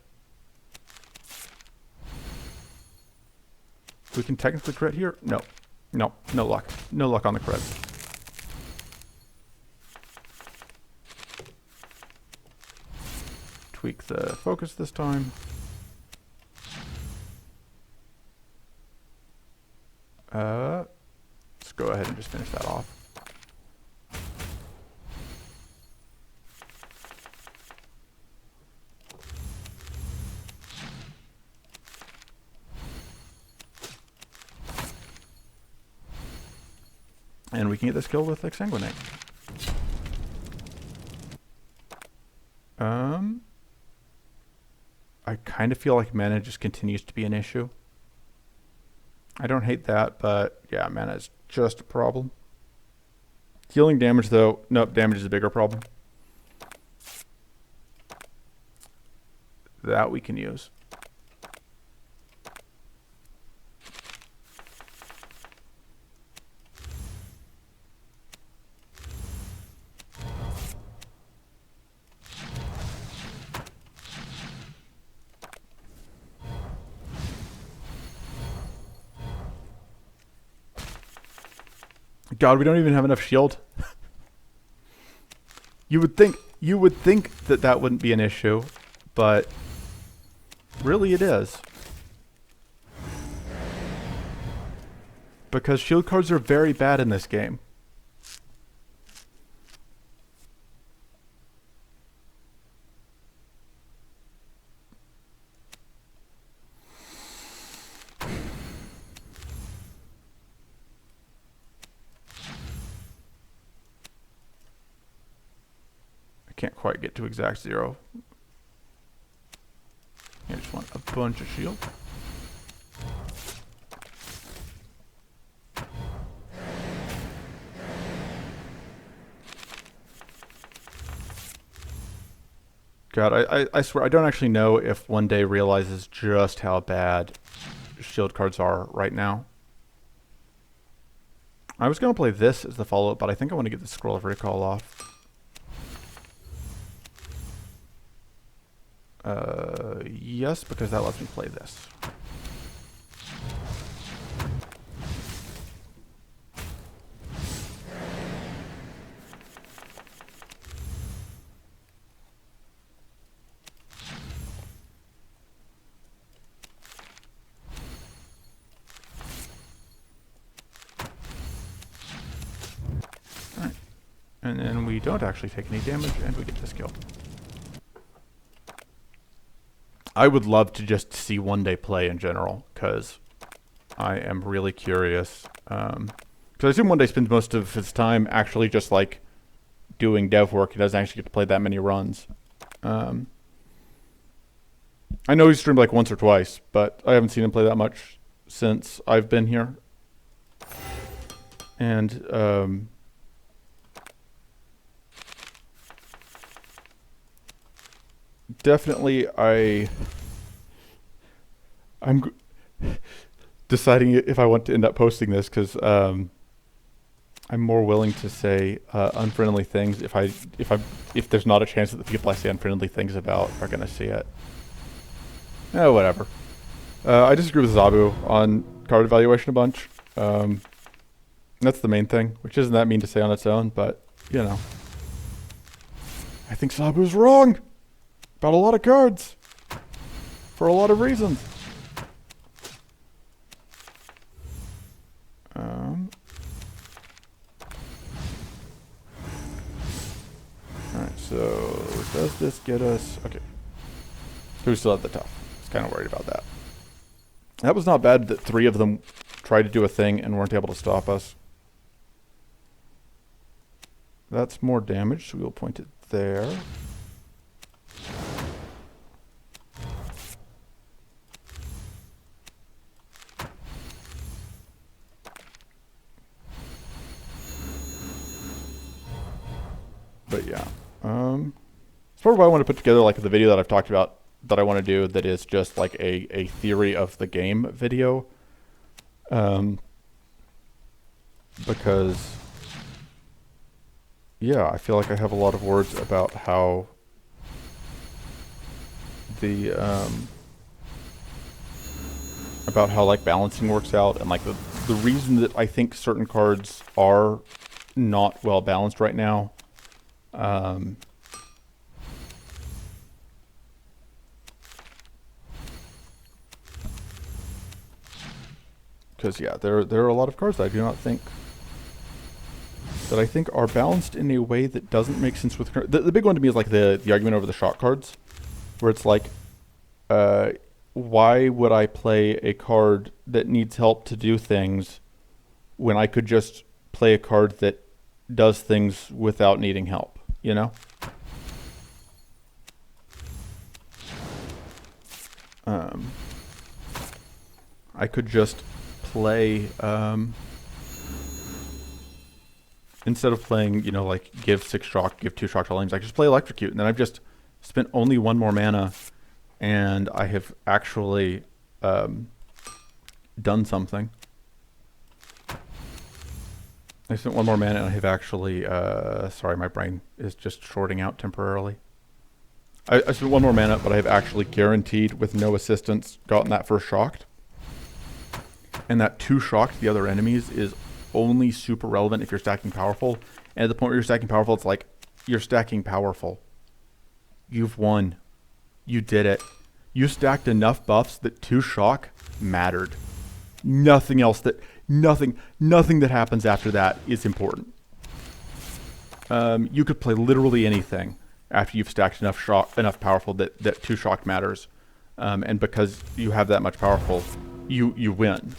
We can technically crit here? No. No, no luck. No luck on the crit. Tweak the focus this time. Let's go ahead and just finish that off. And we can get this kill with Exsanguinate. I kind of feel like mana just continues to be an issue. I don't hate that, but yeah, mana is just a problem. Healing damage, though, nope, damage is a bigger problem. That we can use. God, we don't even have enough shield. You would think that that wouldn't be an issue, but really it is. Because shield cards are very bad in this game. Can't quite get to exact zero. I just want a bunch of shield. God, I swear, I don't actually know if One Day realizes just how bad shield cards are right now. I was going to play this as the follow-up, but I think I want to get the Scroll of Recall off. Yes, because that lets me play this. Alright. And then we don't actually take any damage, and we get this kill. I would love to just see One Day play in general, because I am really curious. Because I assume One Day spends most of his time actually just like doing dev work. He doesn't actually get to play that many runs. I know he's streamed like once or twice, but I haven't seen him play that much since I've been here. And definitely I'm deciding if I want to end up posting this, because I'm more willing to say unfriendly things if there's not a chance that the people I say unfriendly things about are going to see it. Oh, whatever. I disagree with Zabu on card evaluation a bunch. That's the main thing, which isn't that mean to say on its own, but, you know. I think Sabu's wrong about a lot of cards for a lot of reasons. Alright, so does this get us... Okay. We still have the tough. I was kind of worried about that. That was not bad that 3 of them tried to do a thing and weren't able to stop us. That's more damage, so we'll point it there. But yeah, it's probably why I want to put together like the video that I've talked about that I want to do that is just like a theory of the game video. Because yeah, I feel like I have a lot of words about how the about how like balancing works out, and like the reason that I think certain cards are not well balanced right now. Because yeah, there are a lot of cards that I do not think that I think are balanced in a way that doesn't make sense with the big one to me is like the argument over the shock cards, where it's like, why would I play a card that needs help to do things when I could just play a card that does things without needing help, you know? I could just play, instead of playing, you know, like give 6 shock, give 2 shock to all enemies, I just play electrocute, and then I've just spent only 1 more mana, and I have actually done something. I spent 1 more mana, and I have actually, sorry, my brain is just shorting out temporarily. I spent 1 more mana, but I have actually guaranteed, with no assistance, gotten that first shocked. And that 2 shock to the other enemies is only super relevant if you're stacking powerful. And at the point where you're stacking powerful, it's like, you're stacking powerful. You've won. You did it. You stacked enough buffs that 2 shock mattered. Nothing else that, nothing that happens after that is important. You could play literally anything after you've stacked enough powerful that 2 shock matters. And because you have that much powerful, you win.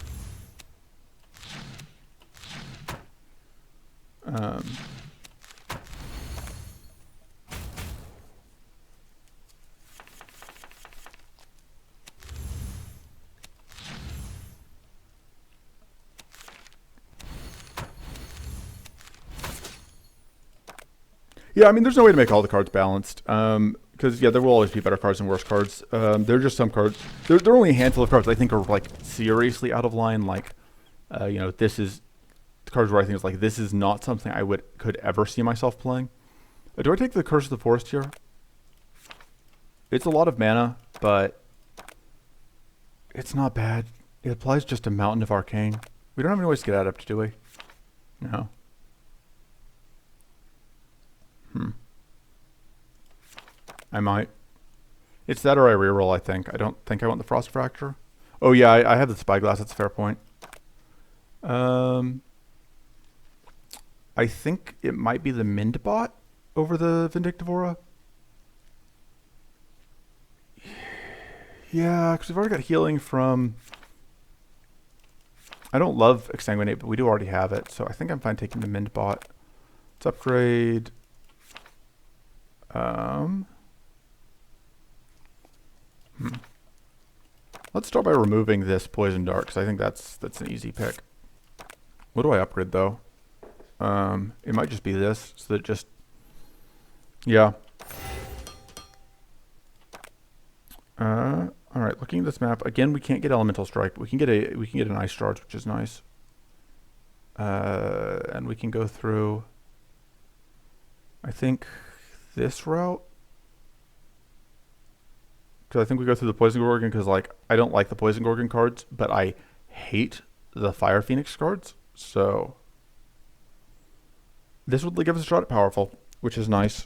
Yeah, I mean, there's no way to make all the cards balanced. Because, yeah, there will always be better cards and worse cards. There are just some cards. There are only a handful of cards I think are, like, seriously out of line. Like, you know, this is... The cards where I think it's like, this is not something I could ever see myself playing. Do I take the Curse of the Forest here? It's a lot of mana, but... It's not bad. It applies just a Mountain of Arcane. We don't have any ways to get Adept, do we? No. I might. It's that or I reroll, I think. I don't think I want the Frost Fracture. Oh yeah, I have the Spyglass. That's a fair point. I think it might be the Mendbot over the Vindictive Aura. Yeah, because we've already got healing from... I don't love Exsanguinate, but we do already have it. So I think I'm fine taking the Mendbot. Let's upgrade... Let's start by removing this Poison Dart, because I think that's an easy pick. What do I upgrade, though? It might just be this, so that just... Yeah. Alright, looking at this map, again, we can't get Elemental Strike, but we can get an Ice Charge, which is nice. And we can go through... I think this route? Because I think we go through the Poison Gorgon, because, like, I don't like the Poison Gorgon cards, but I hate the Fire Phoenix cards, so... This would give us a shot at powerful, which is nice.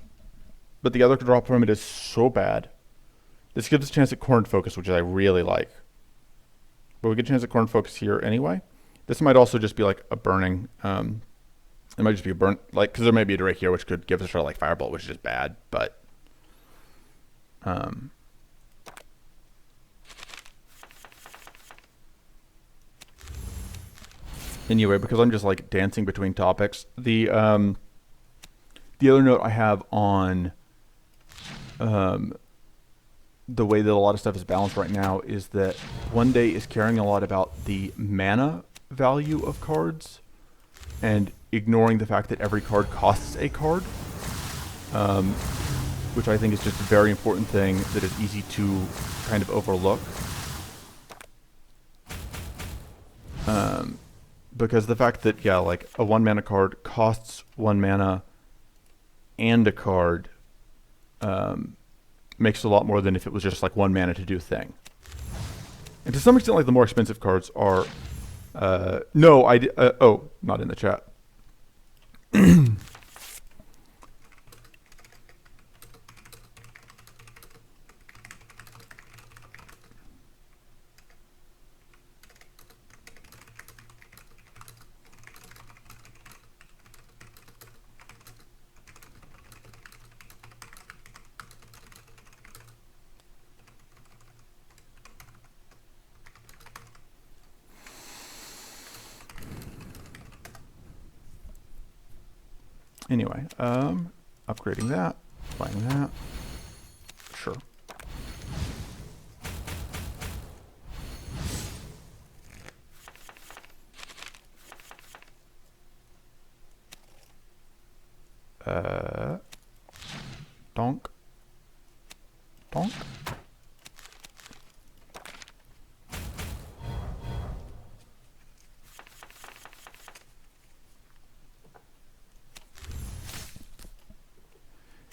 But the other drop from it is so bad. This gives us a chance at corn focus, which I really like. But we get a chance at corn focus here anyway. This might also just be like a burning. It might just be a burn, like, because there may be a Drake here, which could give us a shot like Firebolt, which is just bad. But anyway, because I'm just like dancing between topics, the other note I have on the way that a lot of stuff is balanced right now is that One Day is caring a lot about the mana value of cards and ignoring the fact that every card costs a card, which I think is just a very important thing that is easy to kind of overlook. Because the fact that, yeah, like a 1 mana card costs 1 mana and a card makes a lot more than if it was just like 1 mana to do a thing. And to some extent, like the more expensive cards are... no, oh, not in the chat. Anyway, upgrading that, buying that, sure. Donk. Donk.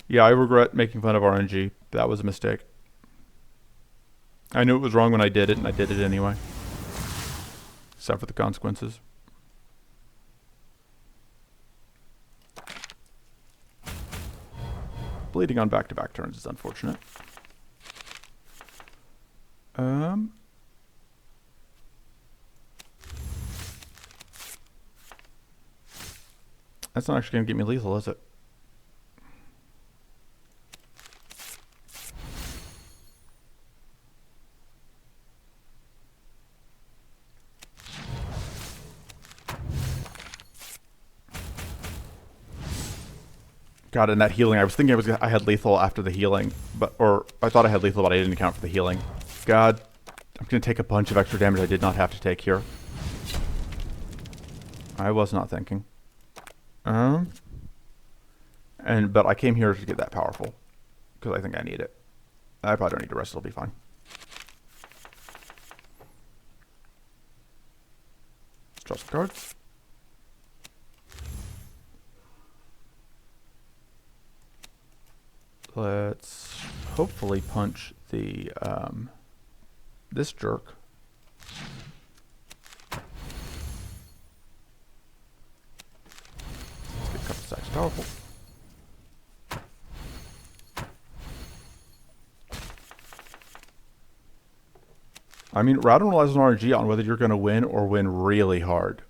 Yeah, I regret making fun of RNG. That was a mistake. I knew it was wrong when I did it, and I did it anyway. Suffer the consequences. Bleeding on back-to-back turns is unfortunate. That's not actually going to get me lethal, is it? God, and that healing, I was thinking I had lethal after the healing, or I thought I had lethal, but I didn't account for the healing. God, I'm going to take a bunch of extra damage I did not have to take here. I was not thinking. But I came here to get that powerful, because I think I need it. I probably don't need to rest, it'll be fine. Let's draw some cards. Let's hopefully punch the this jerk. Let's get a couple stacks powerful. I mean, Radon relies on RNG on whether you're going to win or win really hard.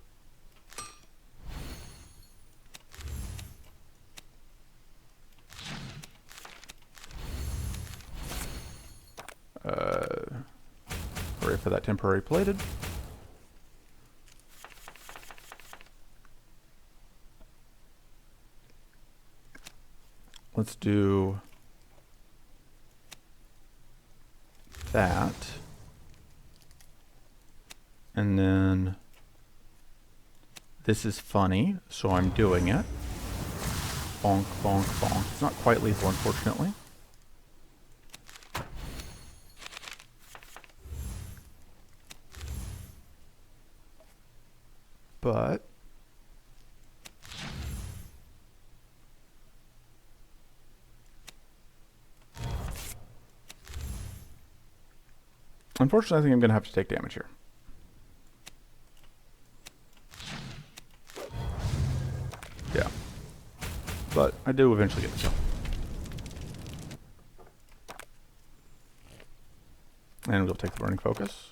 Hooray for that temporary plated. Let's do that. And then this is funny, so I'm doing it. Bonk, bonk, bonk. It's not quite lethal, unfortunately. But unfortunately, I think I'm going to have to take damage here. Yeah. but I do eventually get the kill. And we'll take the burning focus.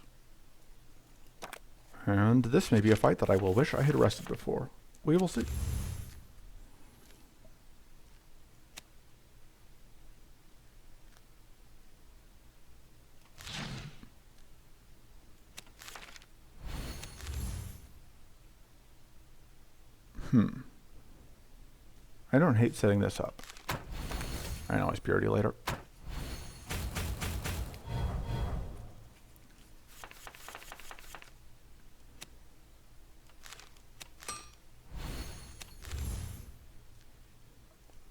And this may be a fight that I will wish I had arrested before. We will see. I don't hate setting this up. I know it's purity later.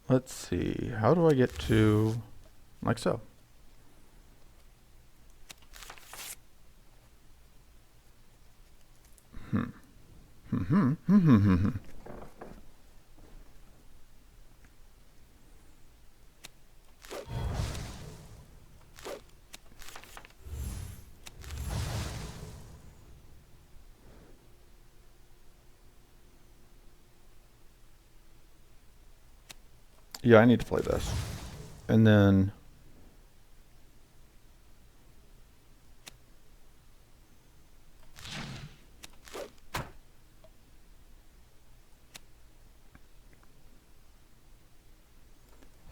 Let's see. How do I get to like so? Yeah, I need to play this. And then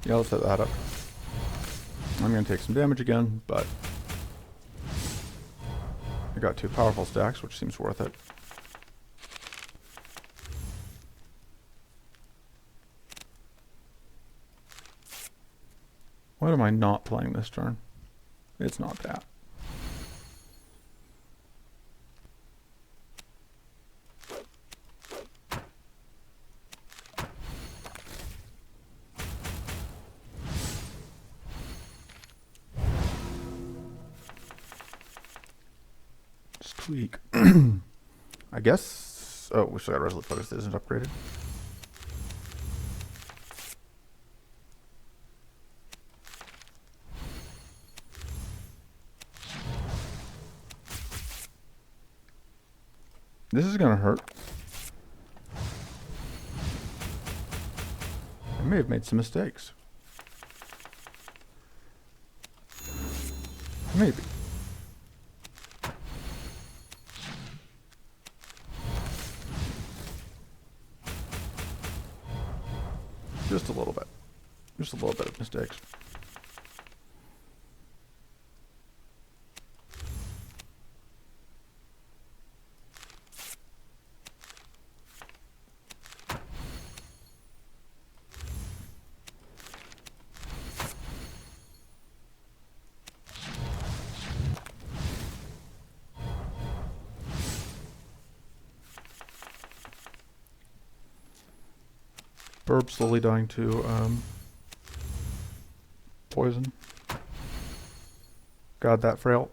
yeah, let's set that up. I'm going to take some damage again, but I got 2 powerful stacks, which seems worth it. What am I not playing this turn? It's not that. Just tweak. I guess. Oh, we still got Resolute Focus that isn't upgraded. This is gonna hurt. I may have made some mistakes. Maybe. Just a little bit. Just a little bit of mistakes. Burb slowly dying to poison. God, that frail.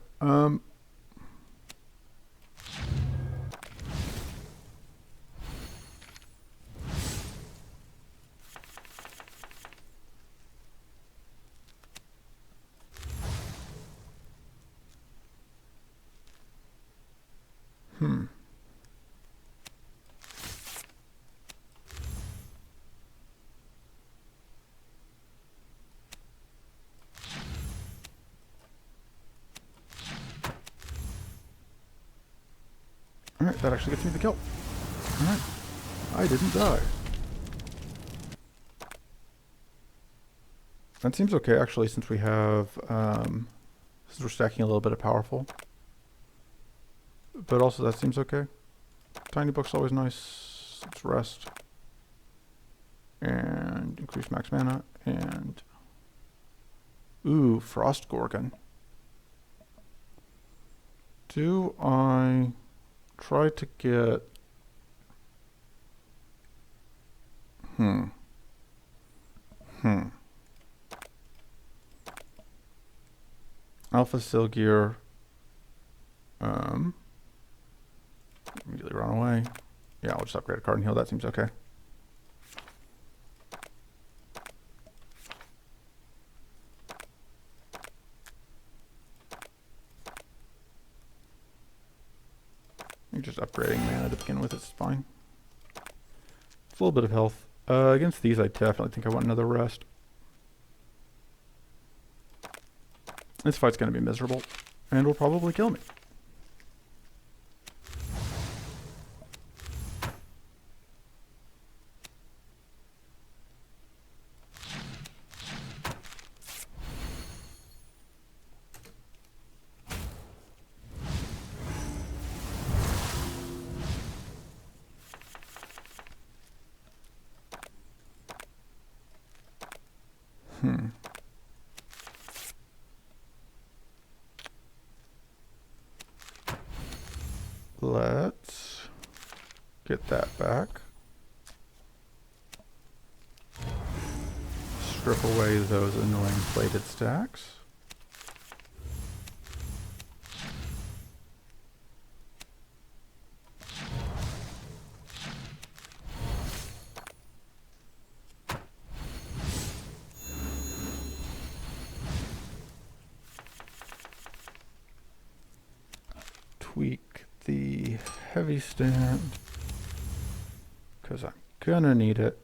Alright, that actually gets me the kill. Alright. I didn't die. That seems okay, actually, since we have, since we're stacking a little bit of powerful. But also that seems okay. Tiny book's always nice. Let's rest. And increase max mana. And ooh, Frost Gorgon. Do I try to get Alpha Silgear immediately run away. Yeah, I'll just upgrade a card and heal. That seems okay. Just upgrading mana to begin with is fine. It's a little bit of health. Against these, I definitely think I want another rest. This fight's going to be miserable, and will probably kill me. Let's get that back. Strip away those annoying plated stacks. Tweak the heavy stand because I'm gonna need it.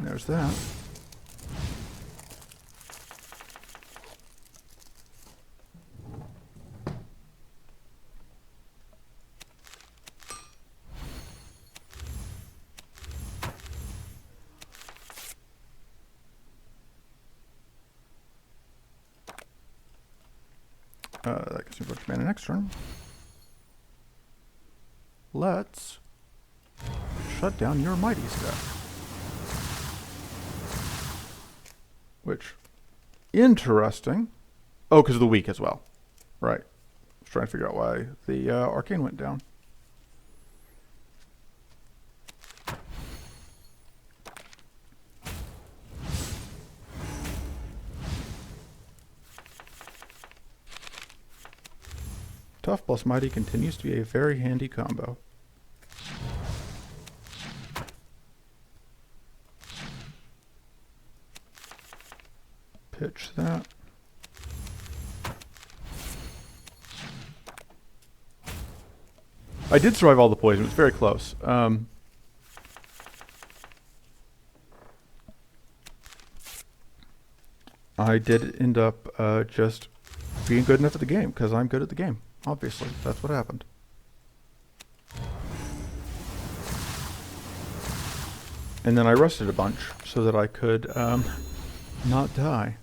There's that. That gives me a bunch of mana next turn. Let's shut down your mighty stack. Which, interesting. Oh, because of the weak as well. Right. I was trying to figure out why the arcane went down. Tough plus mighty continues to be a very handy combo. Pitch that. I did survive all the poison. It was very close. I did end up just being good enough at the game because I'm good at the game. Obviously, that's what happened. And then I rested a bunch so that I could not die.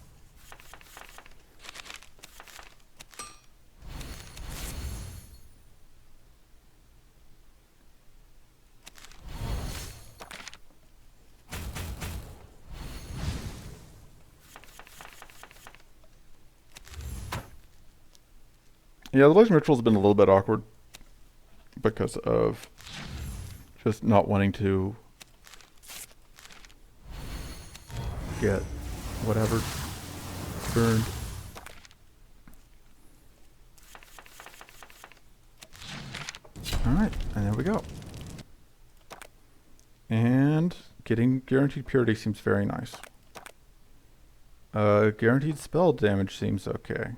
Yeah, the Legend Ritual has been a little bit awkward because of just not wanting to get whatever burned. Alright, and there we go. And getting guaranteed purity seems very nice. Guaranteed spell damage seems okay.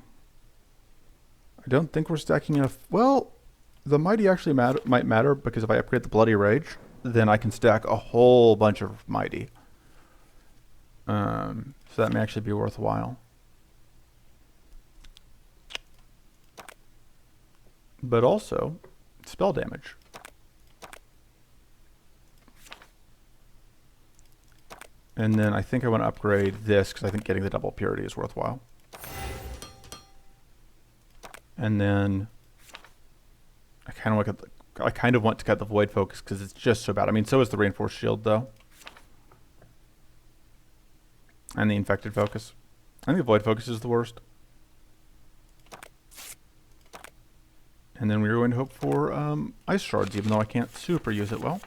I don't think we're stacking enough. Well, the mighty actually might matter because if I upgrade the Bloody Rage, then I can stack a whole bunch of mighty. So that may actually be worthwhile. But also, spell damage. And then I think I want to upgrade this because I think getting the double purity is worthwhile. And then I kind of want to cut the void focus because it's just so bad. I mean, so is the reinforced shield though, and the infected focus. I think the void focus is the worst. And then we're going to hope for ice shards, even though I can't super use it well.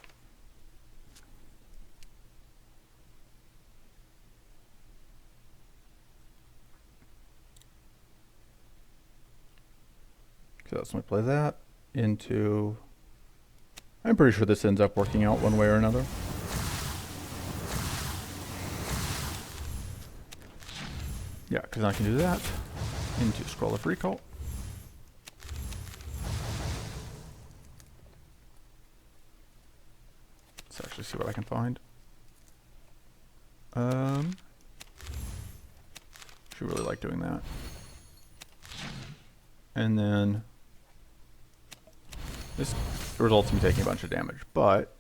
So let's play that into... I'm pretty sure this ends up working out one way or another. Yeah, because I can do that into Scroll of Recall. Let's actually see what I can find. Should really like doing that. And then this results in me taking a bunch of damage, but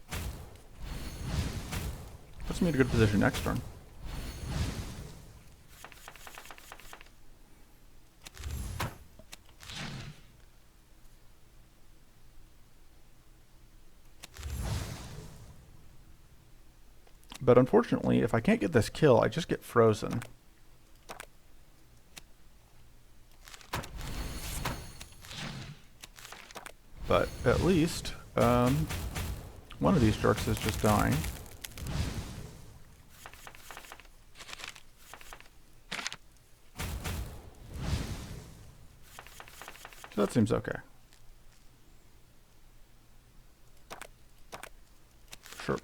puts me in a good position next turn. But unfortunately, if I can't get this kill, I just get frozen. But at least one of these jerks is just dying. So that seems okay. Sure.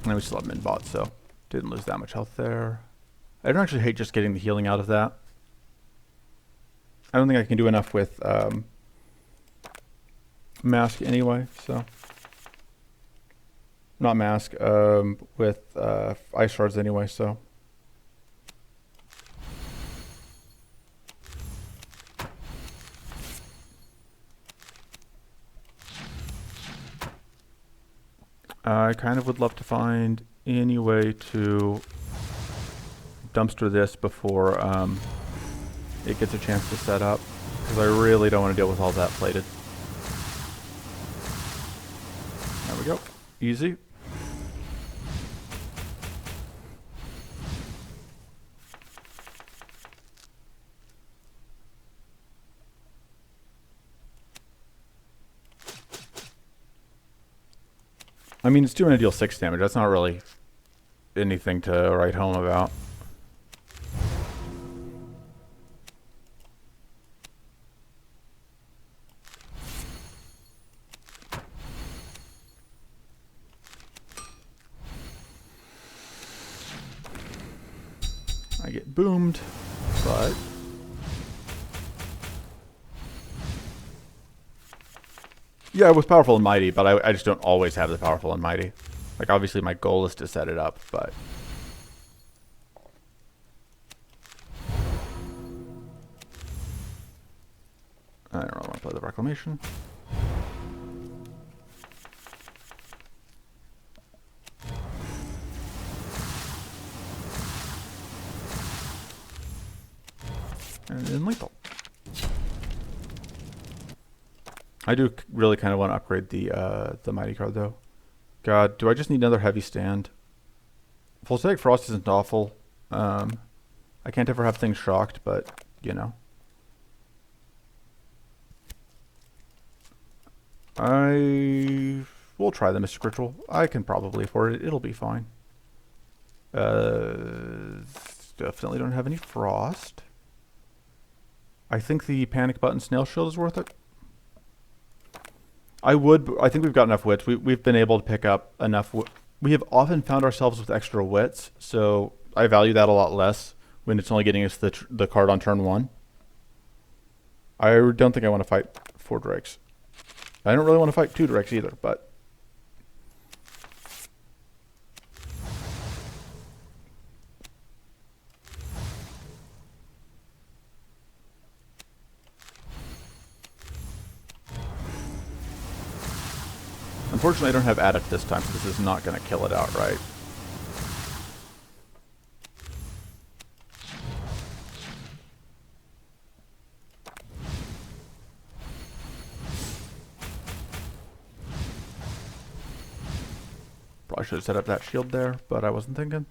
And we still have min-bot, so didn't lose that much health there. I don't actually hate just getting the healing out of that. I don't think I can do enough with mask anyway, so. Not mask, with ice shards anyway, so. I kind of would love to find any way to dumpster this before it gets a chance to set up, because I really don't want to deal with all that plated. There we go. Easy. I mean, it's 2 and I deal 6 damage. That's not really anything to write home about. I get boomed, but yeah, it was powerful and mighty, but I just don't always have the powerful and mighty. Like, obviously my goal is to set it up, but I don't really want to play the Reclamation. And then lethal. I do really kind of want to upgrade the mighty card though. God, do I just need another heavy stand? Voltaic Frost isn't awful. I can't ever have things shocked, but you know. I will try the Mystic Ritual. I can probably afford it. It'll be fine. Definitely don't have any frost. I think the Panic Button Snail Shield is worth it. I think we've got enough wits. We've been able to pick up enough. We have often found ourselves with extra wits, so I value that a lot less when it's only getting us the card on turn 1. I don't think I want to fight 4 drakes. I don't really want to fight 2 drakes either, but unfortunately I don't have Adept this time, so this is not going to kill it outright. Probably should have set up that shield there, but I wasn't thinking.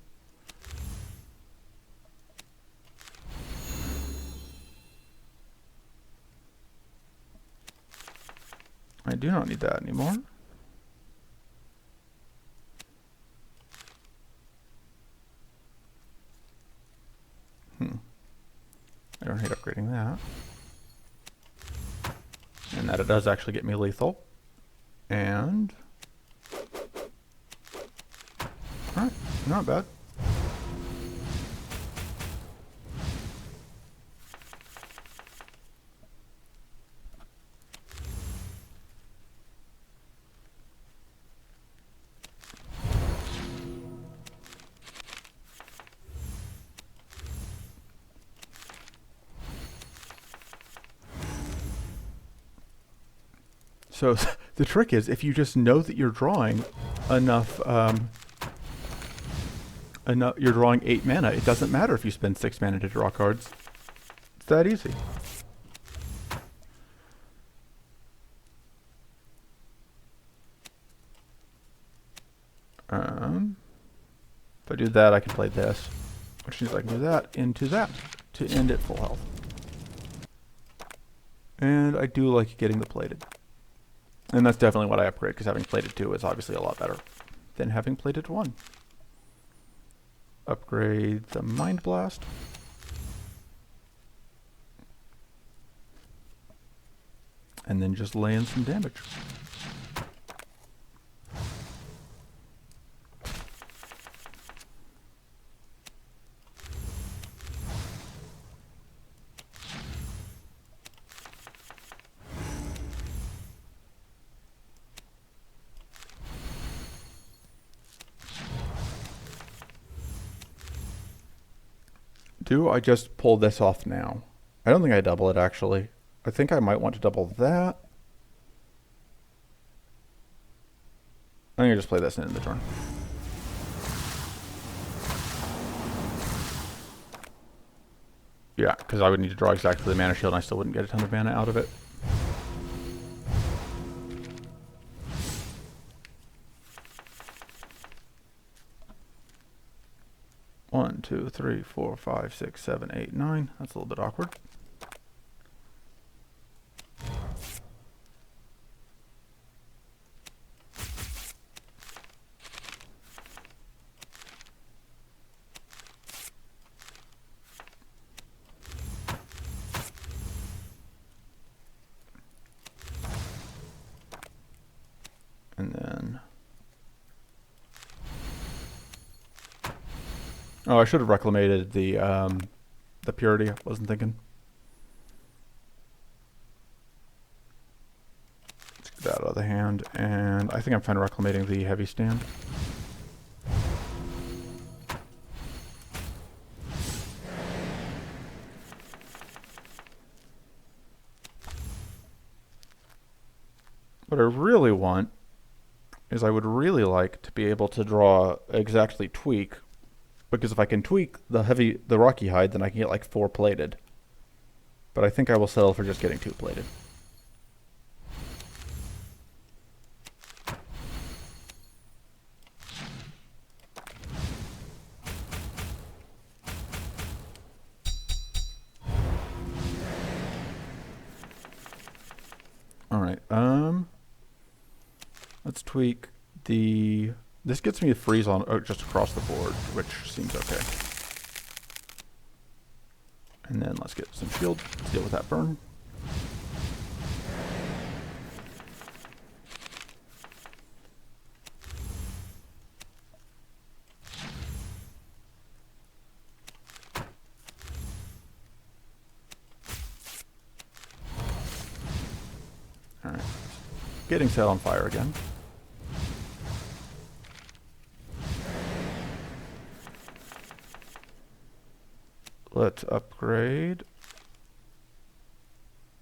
I do not need that anymore. I don't hate upgrading that. And that it does actually get me lethal. And... alright, not bad. So the trick is, if you just know that you're drawing enough, you're drawing 8 mana, it doesn't matter if you spend 6 mana to draw cards. It's that easy. If I do that, I can play this, which means I can do that into that to end at full health. And I do like getting the plated. And that's definitely what I upgrade, because having plated 2 is obviously a lot better than having plated 1. Upgrade the Mind Blast. And then just lay in some damage. Do I just pull this off now? I don't think I double it, actually. I think I might want to double that. I'm going to just play this in the turn. Yeah, because I would need to draw exactly the mana shield and I still wouldn't get a ton of mana out of it. One, two, three, four, five, six, seven, 8, 9. That's a little bit awkward. And then... oh, I should have reclamated the purity. I wasn't thinking. Let's get that out of the hand. And I think I'm fine reclamating the heavy stand. What I really want is I would really like to be able to draw exactly tweak, because if I can tweak the rocky hide, then I can get like 4 plated. But I think I will settle for just getting 2 plated. Alright, let's tweak the... this gets me a freeze on just across the board, which seems okay. And then let's get some shield to deal with that burn. Alright, getting set on fire again. Let's upgrade.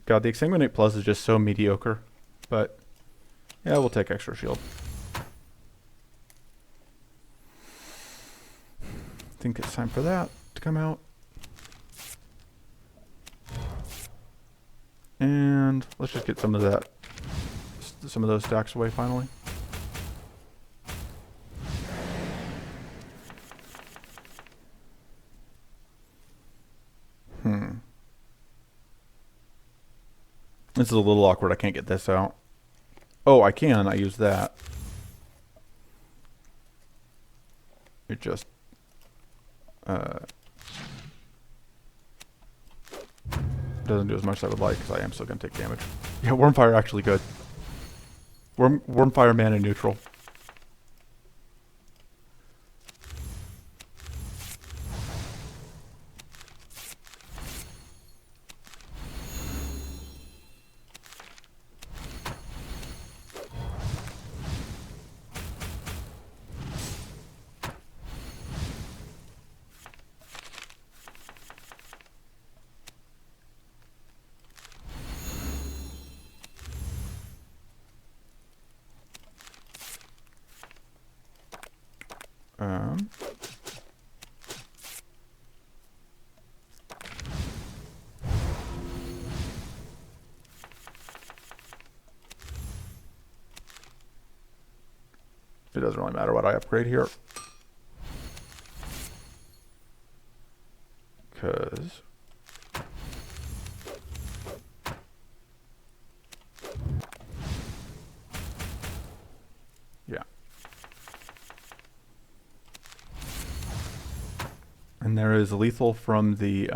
God, the Exsanguinate Plus is just so mediocre, but yeah, we'll take extra shield. I think it's time for that to come out. And let's just get some of those stacks away finally. This is a little awkward. I can't get this out. Oh, I can. I use that. It just doesn't do as much as I would like because I am still going to take damage. Yeah, Wormfire actually good. Wormfire mana neutral. Um, it doesn't really matter what I upgrade here. Because yeah. And there is lethal from the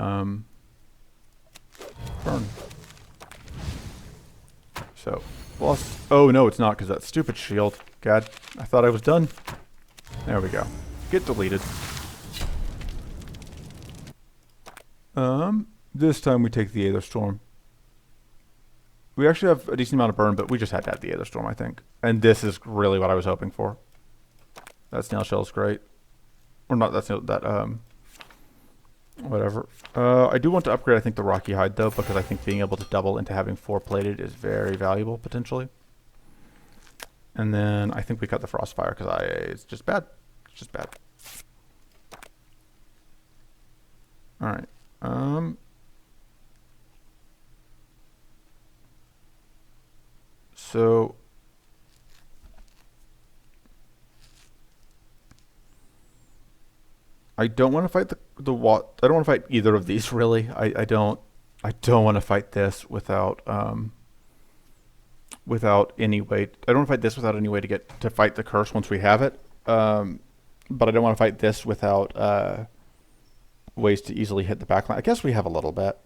burn. So, plus, oh no, it's not because that stupid shield. God, I thought I was done. There we go. Get deleted. This time we take the Aether Storm. We actually have a decent amount of burn, but we just had to have the Aether Storm, I think. And this is really what I was hoping for. That snail shell is great. Or not that snail, that, whatever. I do want to upgrade, I think, the Rocky Hide, though, because I think being able to double into having 4-plated is very valuable, potentially. And then I think we cut the Frostfire, because it's just bad. It's just bad. Alright. So I don't want to fight the what I don't want to fight either of these really. I don't want to fight this without any way. I don't want to fight this without any way to get to fight the curse once we have it. But I don't want to fight this without ways to easily hit the backline. I guess we have a little bit.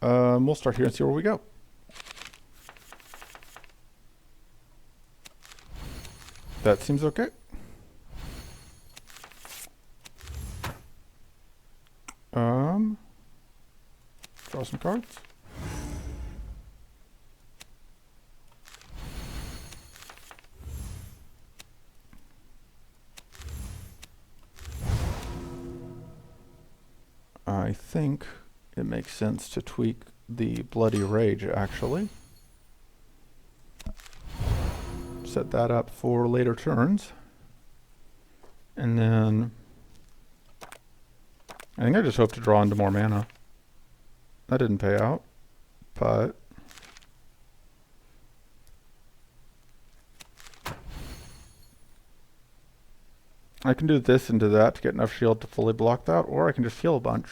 We'll start here and see where we go. That seems okay. Draw some cards. I think it makes sense to tweak the Bloody Rage, actually. Set that up for later turns. And then I think I just hope to draw into more mana. That didn't pay out, but I can do this into that to get enough shield to fully block that, or I can just heal a bunch.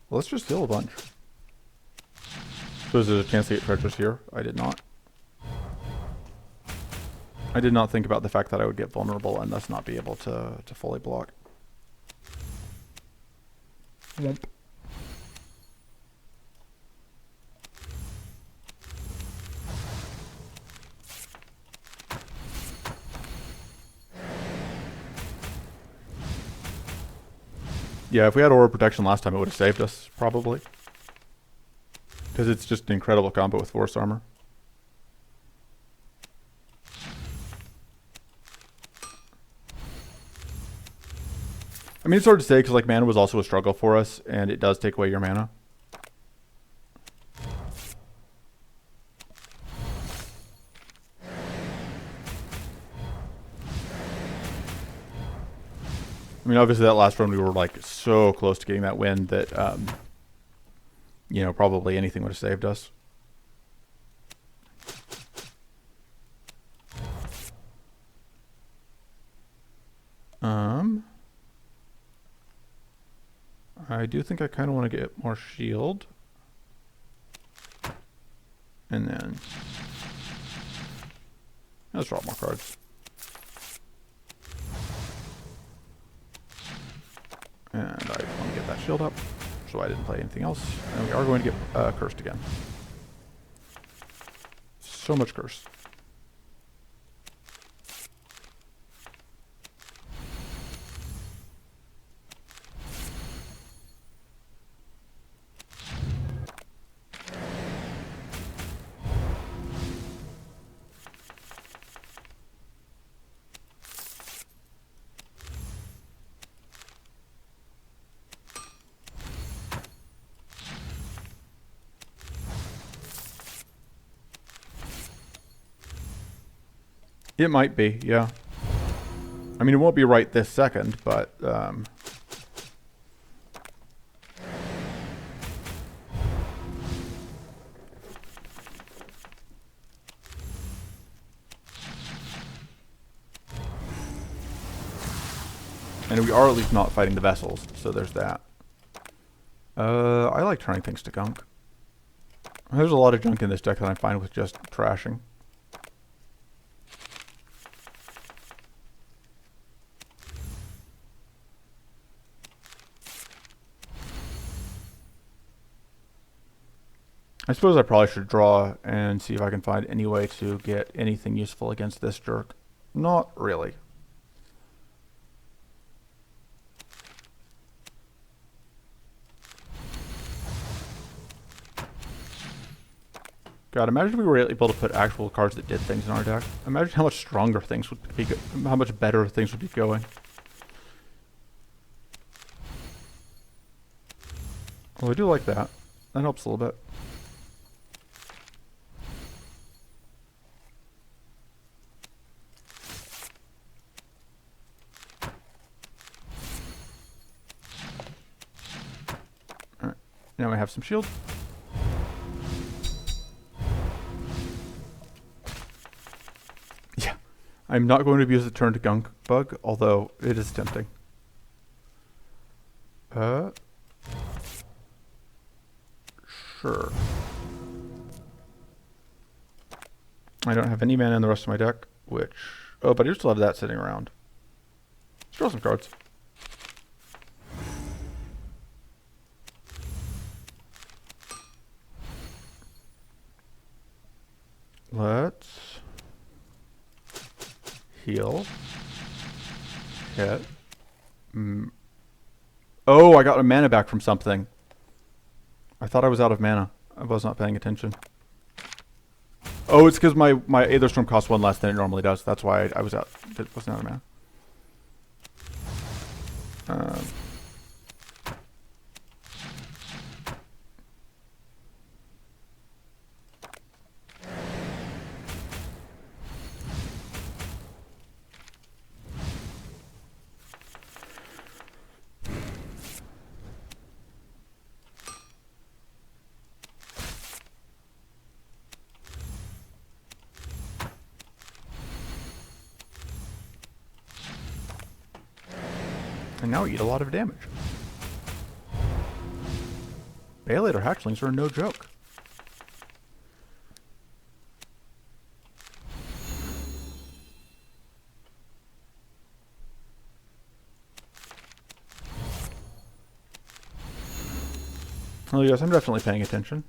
Well, let's just heal a bunch. So is there a chance to get treacherous here? I did not. I did not think about the fact that I would get vulnerable and thus not be able to fully block. Womp. Yeah, if we had Aura Protection last time, it would have saved us, probably. Because it's just an incredible combo with Force Armor. I mean, it's hard to say because like mana was also a struggle for us, and it does take away your mana. I mean, obviously that last run we were like so close to getting that win that, you know, probably anything would have saved us. I do think I kind of want to get more shield. And then let's draw more cards. And I want to get that shield up, so I didn't play anything else. And we are going to get cursed again. So much curse. It might be, yeah. I mean, it won't be right this second, but and we are at least not fighting the vessels, so there's that. I like turning things to gunk. There's a lot of junk in this deck that I'm fine with just trashing. I suppose I probably should draw and see if I can find any way to get anything useful against this jerk. Not really. God, imagine if we were able to put actual cards that did things in our deck. Imagine how much stronger things would be, how much better things would be going. Well, I do like that. That helps a little bit. Alright, now we have some shield. Yeah, I'm not going to abuse the turn to gunk bug, although it is tempting. Sure. I don't have any mana in the rest of my deck, which... Oh, but I do still have that sitting around. Let's draw some cards. Let's... heal. Hit. Oh, I got a mana back from something. I thought I was out of mana. I was not paying attention. Oh, it's because my Aether Storm costs 1 less than it normally does. That's why I was out. It wasn't out of mana. And now we eat a lot of damage. Bailator hatchlings are no joke. Oh yes, I'm definitely paying attention.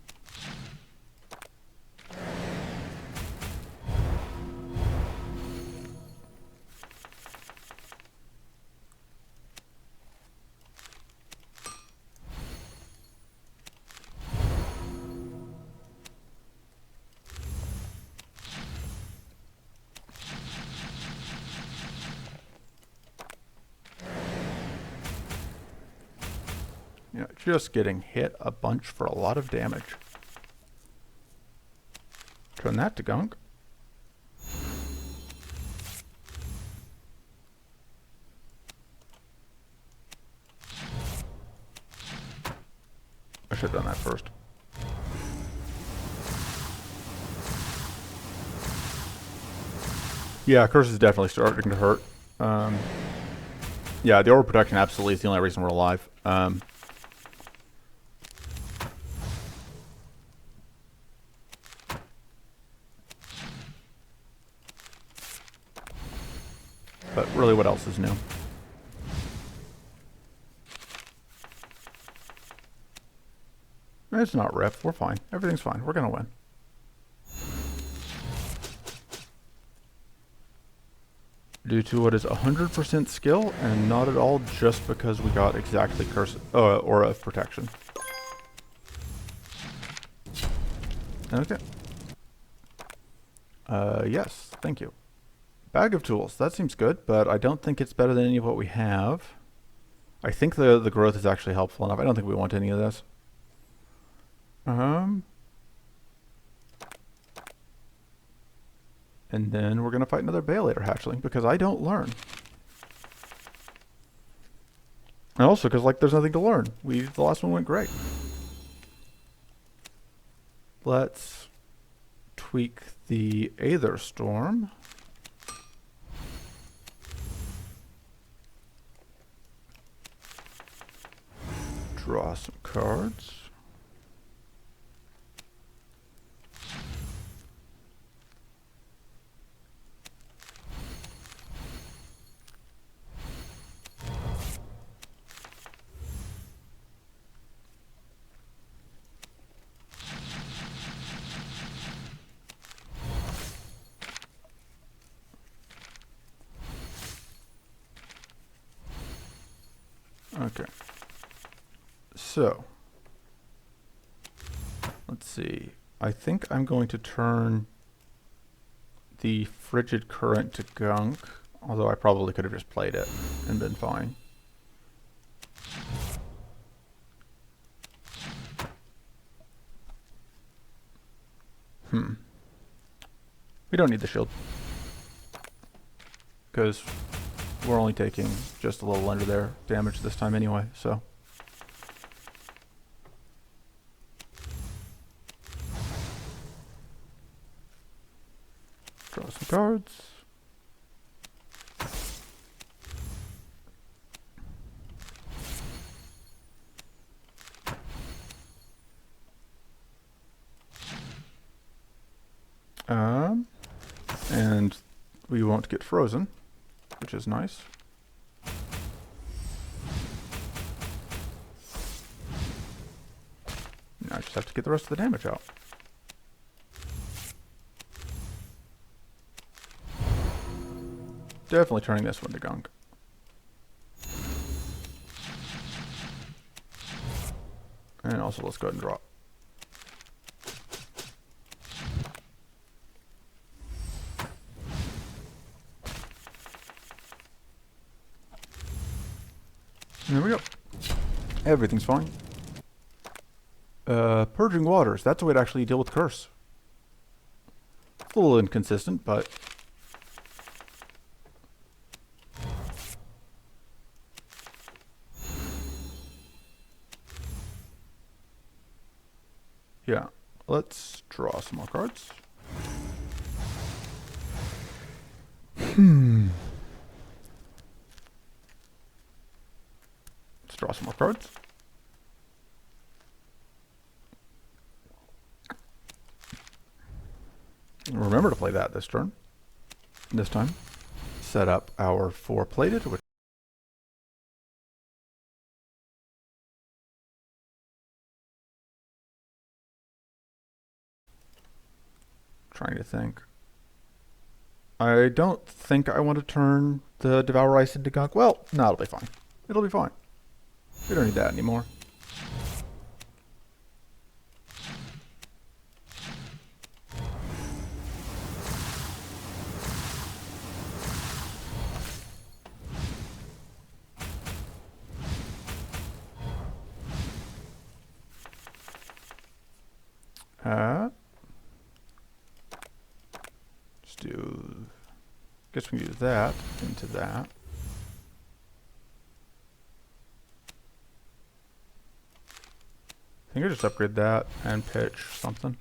Yeah, just getting hit a bunch for a lot of damage. Turn that to gunk. I should have done that first. Yeah, curse is definitely starting to hurt. Yeah, the overprotection absolutely is the only reason we're alive. But really, what else is new? It's not riff. We're fine. Everything's fine. We're going to win. Due to what is 100% skill and not at all just because we got exactly curse aura of protection. Okay. Yes, thank you. Bag of tools. That seems good, but I don't think it's better than any of what we have. I think the growth is actually helpful enough. I don't think we want any of this. And then we're going to fight another Bailator hatchling because I don't learn. And also because, like, there's nothing to learn. The last one went great. Let's tweak the Aether Storm. Draw some cards. Okay. So, let's see. I think I'm going to turn the Frigid Current to Gunk, although I probably could have just played it and been fine. We don't need the shield, because we're only taking just a little under there damage this time anyway, so. Draw some cards. And we won't get frozen, which is nice. Now I just have to get the rest of the damage out. Definitely turning this one to Gunk. And also let's go ahead and draw. There we go. Everything's fine. Purging Waters. That's a way to actually deal with Curse. It's a little inconsistent, but... yeah. Let's draw some more cards. Let's draw some more cards. Remember to play that this turn. This time. Set up our 4-plated, which trying to think. I don't think I want to turn the Devour Ice into Gunk. Well, no, it'll be fine. It'll be fine. We don't need that anymore. Let's do... guess we can do that into that. I think I just upgrade that and pitch something.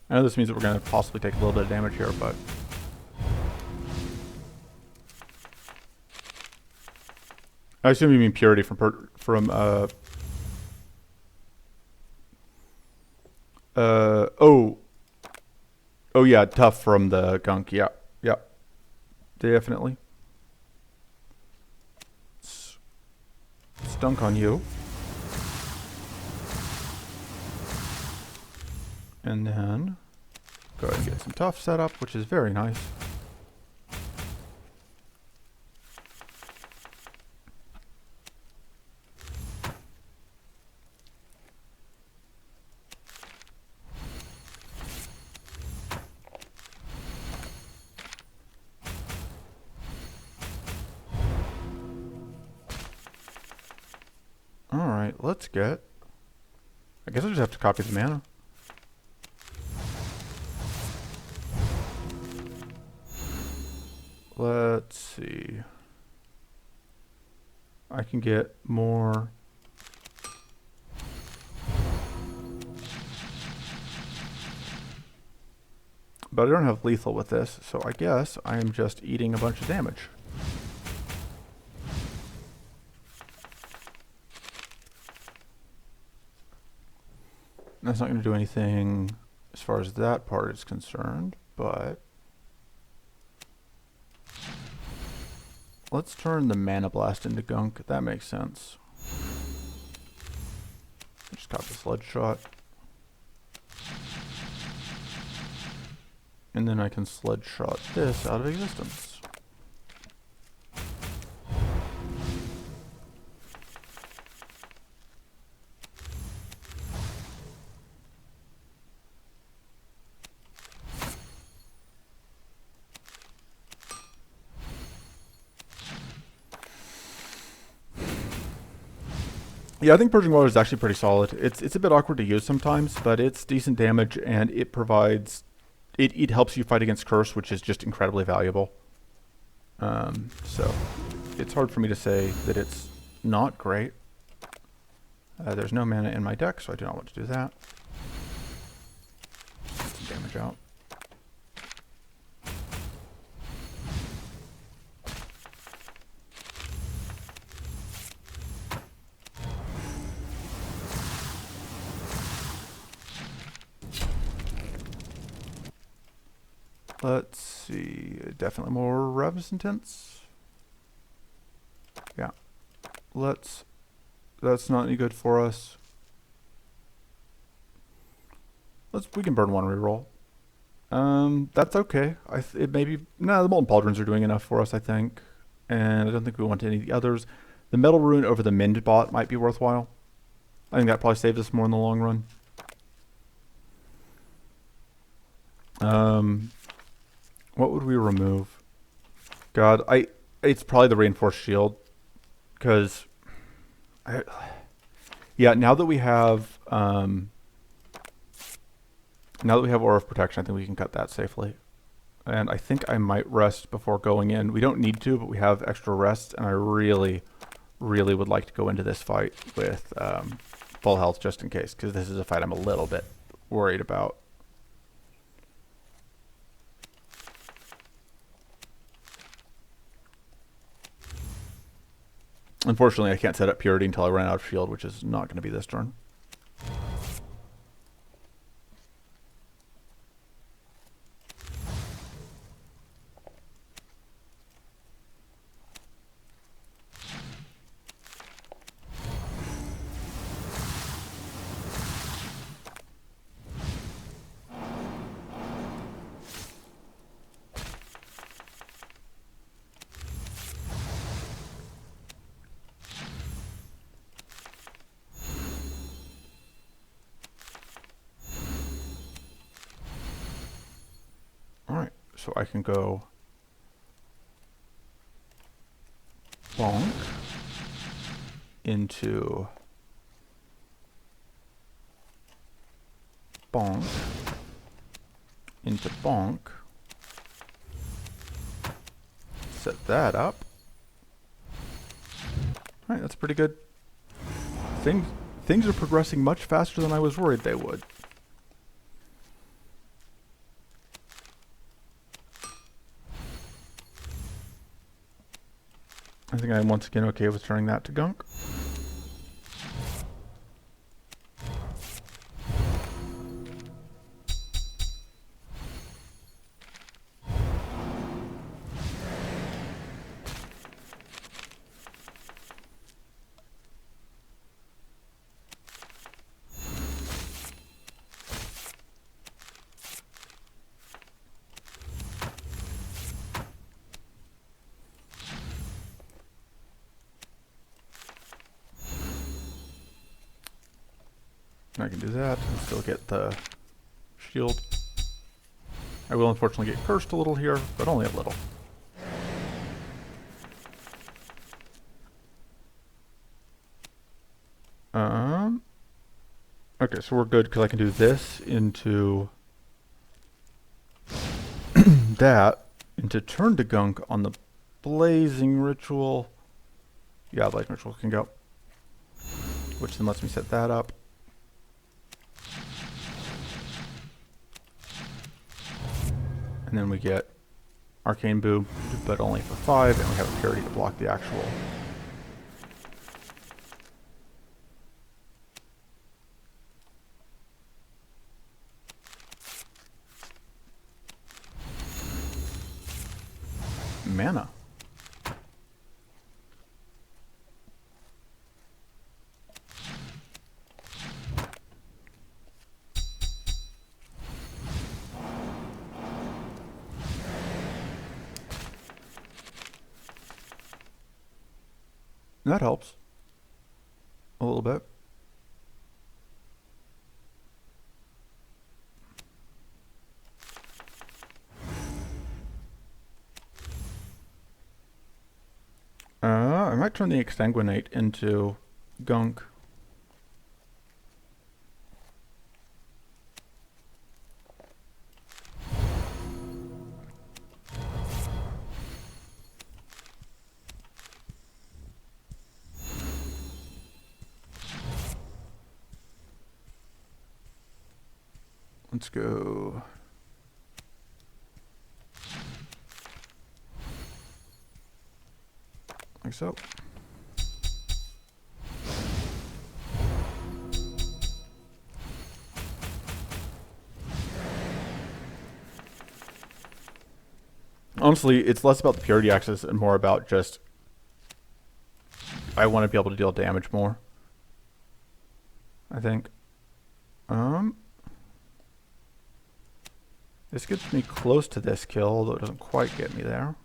I know this means that we're going to possibly take a little bit of damage here, but... I assume you mean Purity from oh yeah, Tough from the Gunk. Yeah, yeah. Definitely. Stunk on you. And then go ahead and get some tough set up, which is very nice. Alright, let's get... I guess I just have to copy the mana. Let's see. I can get more... But I don't have lethal with this, so I guess I am just eating a bunch of damage. That's not going to do anything as far as that part is concerned, but... Let's turn the Mana Blast into gunk. That makes sense. Just caught the Sludge Shot. And then I can Sludge Shot this out of existence. Yeah, I think Purging Water is actually pretty solid. It's a bit awkward to use sometimes, but it's decent damage, and it provides... It helps you fight against Curse, which is just incredibly valuable. So, it's hard for me to say that it's not great. There's no mana in my deck, so I do not want to do that. Get some damage out. Let's see, definitely more resistance. Yeah, that's not any good for us. We can burn one reroll. That's okay. The Molten Pauldrons are doing enough for us, I think. And I don't think we want any of the others. The Metal Rune over the Mend bot might be worthwhile. I think that probably saves us more in the long run. What would we remove? God, it's probably the Reinforced Shield, because yeah, now that we have Aura of Protection, I think we can cut that safely. And I think I might rest before going in. We don't need to, but we have extra rest, and I really, really would like to go into this fight with full health just in case, because this is a fight I'm a little bit worried about. Unfortunately, I can't set up Purity until I run out of shield, which is not going to be this turn. Alright, so I can go bonk into bonk into bonk. Set that up. Alright, that's pretty good. Things are progressing much faster than I was worried they would. I think I'm once again okay with turning that to gunk. I can do that and still get the shield. I will unfortunately get cursed a little here, but only a little. Okay, so we're good because I can do this into that into turn to gunk on the blazing ritual. Yeah, blazing ritual can go, which then lets me set that up. And then we get Arcane Boob, but only for 5, and we have a parity to block the actual. Mana. That helps a little bit. I might turn the Exsanguinate into gunk. Let's go. Like so. Honestly, it's less about the purity axis and more about just I want to be able to deal damage more, I think. This gets me close to this kill, although it doesn't quite get me there.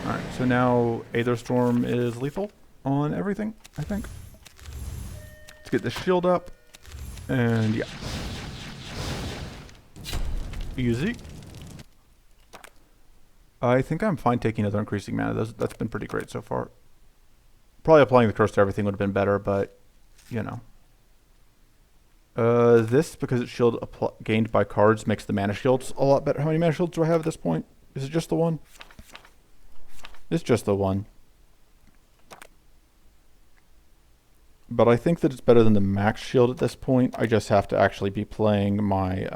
Alright, so now Aether Storm is lethal on everything, I think. Let's get this shield up, and yeah. Easy. I think I'm fine taking other increasing mana. That's been pretty great so far. Probably applying the curse to everything would have been better, but, you know. This, because it's shield gained by cards, makes the mana shields a lot better. How many mana shields do I have at this point? Is it just the one? It's just the one. But I think that it's better than the max shield at this point. I just have to actually be playing my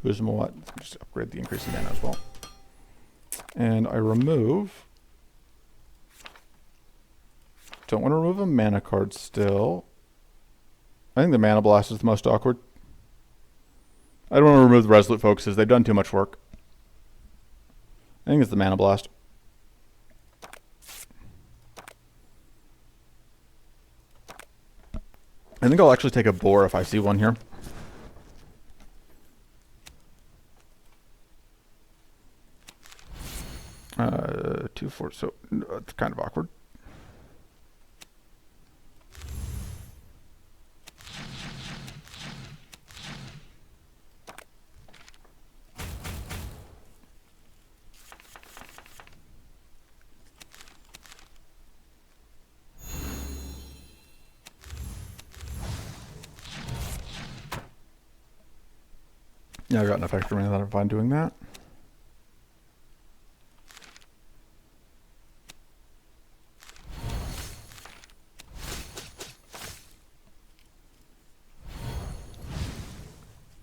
who's and what. Just upgrade the increasing mana as well. And I remove. Don't want to remove a mana card still. I think the Mana Blast is the most awkward. I don't want to remove the Resolute Focuses. They've done too much work. I think it's the Mana Blast. I think I'll actually take a Boar if I see one here. Two, four, so it's kind of awkward. Yeah, I got enough extra mana that I'm fine doing that.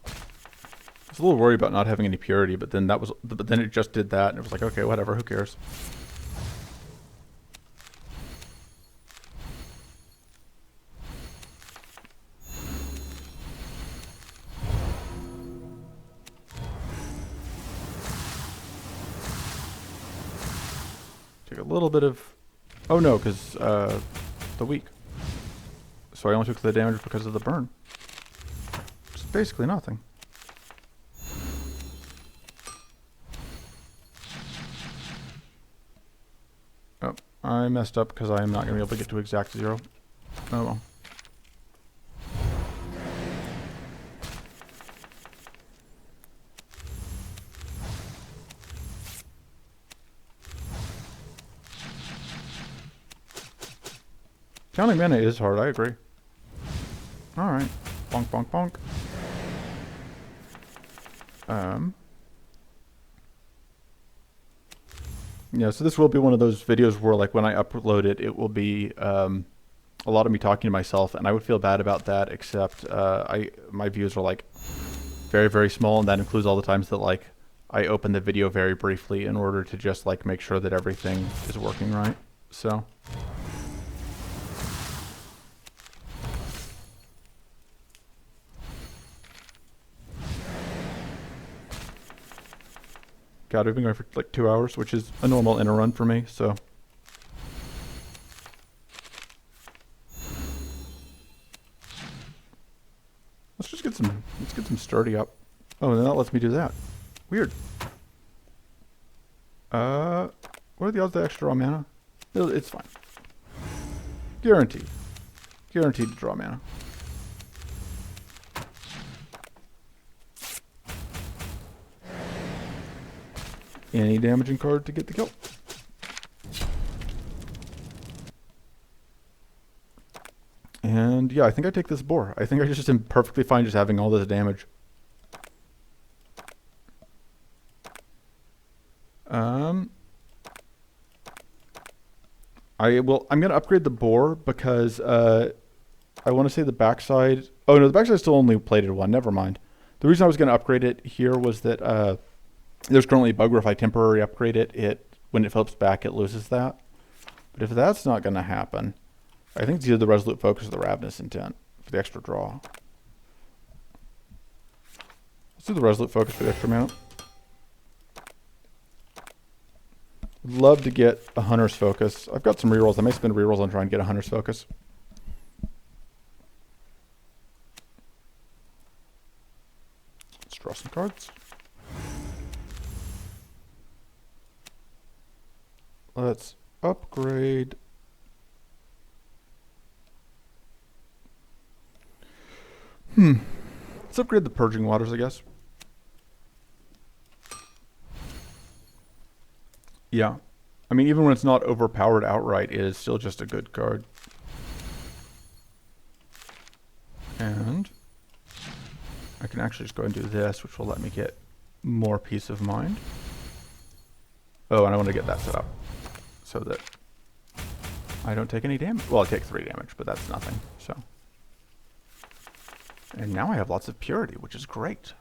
I was a little worried about not having any purity, but then it just did that, and it was like, okay, whatever, who cares? Take a little bit of, oh no, because the weak. So I only took the damage because of the burn. It's basically nothing. I messed up because I am not going to be able to get to exact 0. Oh well. Counting mana is hard, I agree. Alright. Bonk, bonk, bonk. Yeah, so this will be one of those videos where, like, when I upload it, it will be a lot of me talking to myself, and I would feel bad about that, except my views are, like, very, very small, and that includes all the times that, like, I open the video very briefly in order to just, like, make sure that everything is working right. So... God, we've been going for like 2 hours, which is a normal inner run for me, so. Let's get some sturdy up. Oh, and that lets me do that. Weird. What are the odds that I extra draw mana? It's fine. Guaranteed. Guaranteed to draw mana. Any damaging card to get the kill. And yeah, I think I take this boar. I think I just am perfectly fine just having all this damage. I'm gonna upgrade the boar because I want to say the backside. Oh no, the backside still only plated 1. Never mind. The reason I was gonna upgrade it here was that there's currently a bug where if I temporarily upgrade it when it flips back, it loses that. But if that's not going to happen, I think it's either the Resolute Focus or the Ravenous Intent for the extra draw. Let's do the Resolute Focus for the extra mana. Would love to get a Hunter's Focus. I've got some rerolls. I may spend rerolls on trying to get a Hunter's Focus. Let's draw some cards. Let's upgrade. Let's upgrade the Purging Waters, I guess. Yeah. I mean, even when it's not overpowered outright, it is still just a good card. And I can actually just go and do this, which will let me get more peace of mind. Oh, and I want to get that set up so that I don't take any damage. Well, I take 3 damage, but that's nothing, so. And now I have lots of purity, which is great.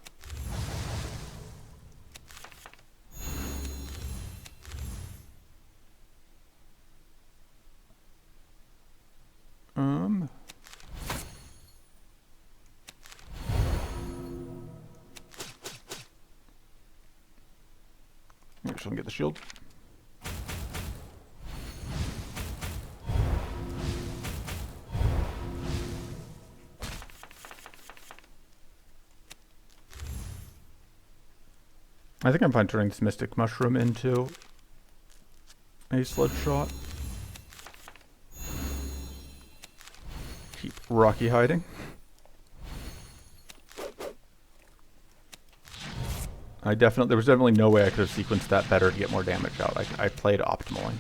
Maybe just want to get the shield. I think I'm fine turning this Mystic Mushroom into a Sludge Shot. Keep Rocky hiding. There was definitely no way I could have sequenced that better to get more damage out. I played optimally.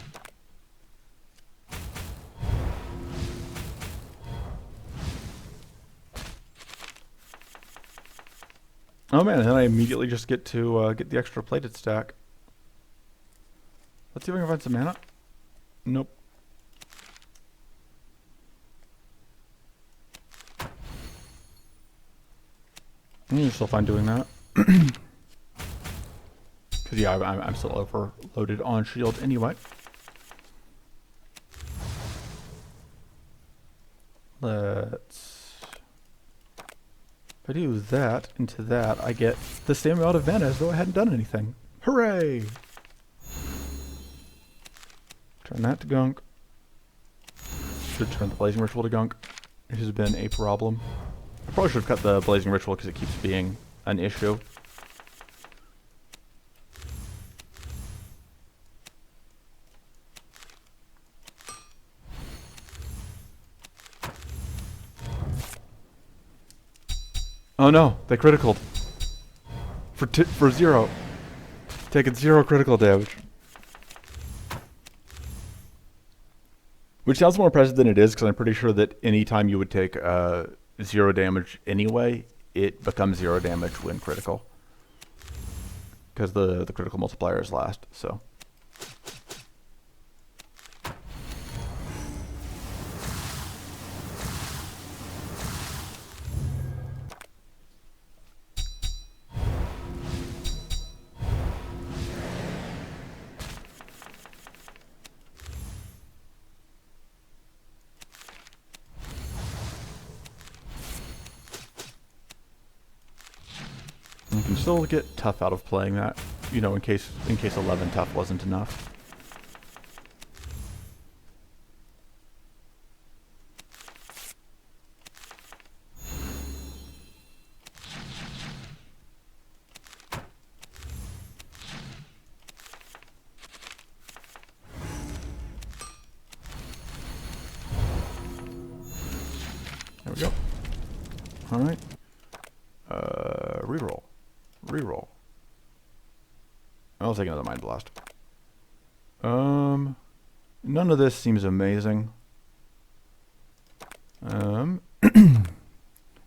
Oh man, and then I immediately just get to get the extra plated stack. Let's see if I can find some mana. Nope. You're still fine doing that. Because yeah, I'm still overloaded on shield anyway. Let's... If I do that into that, I get the same amount of mana as though I hadn't done anything. Hooray! Turn that to gunk. Should turn the Blazing Ritual to gunk. It has been a problem. I probably should have cut the Blazing Ritual because it keeps being an issue. Oh no, they criticaled. For 0. Taking 0 critical damage. Which sounds more impressive than it is, because I'm pretty sure that any time you would take 0 damage anyway, it becomes 0 damage when critical. Because the critical multiplier is last, so. You can still get tough out of playing that, you know, in case 11 tough wasn't enough. There we go. All right. Reroll. Reroll. I'll take another Mind Blast. None of this seems amazing. And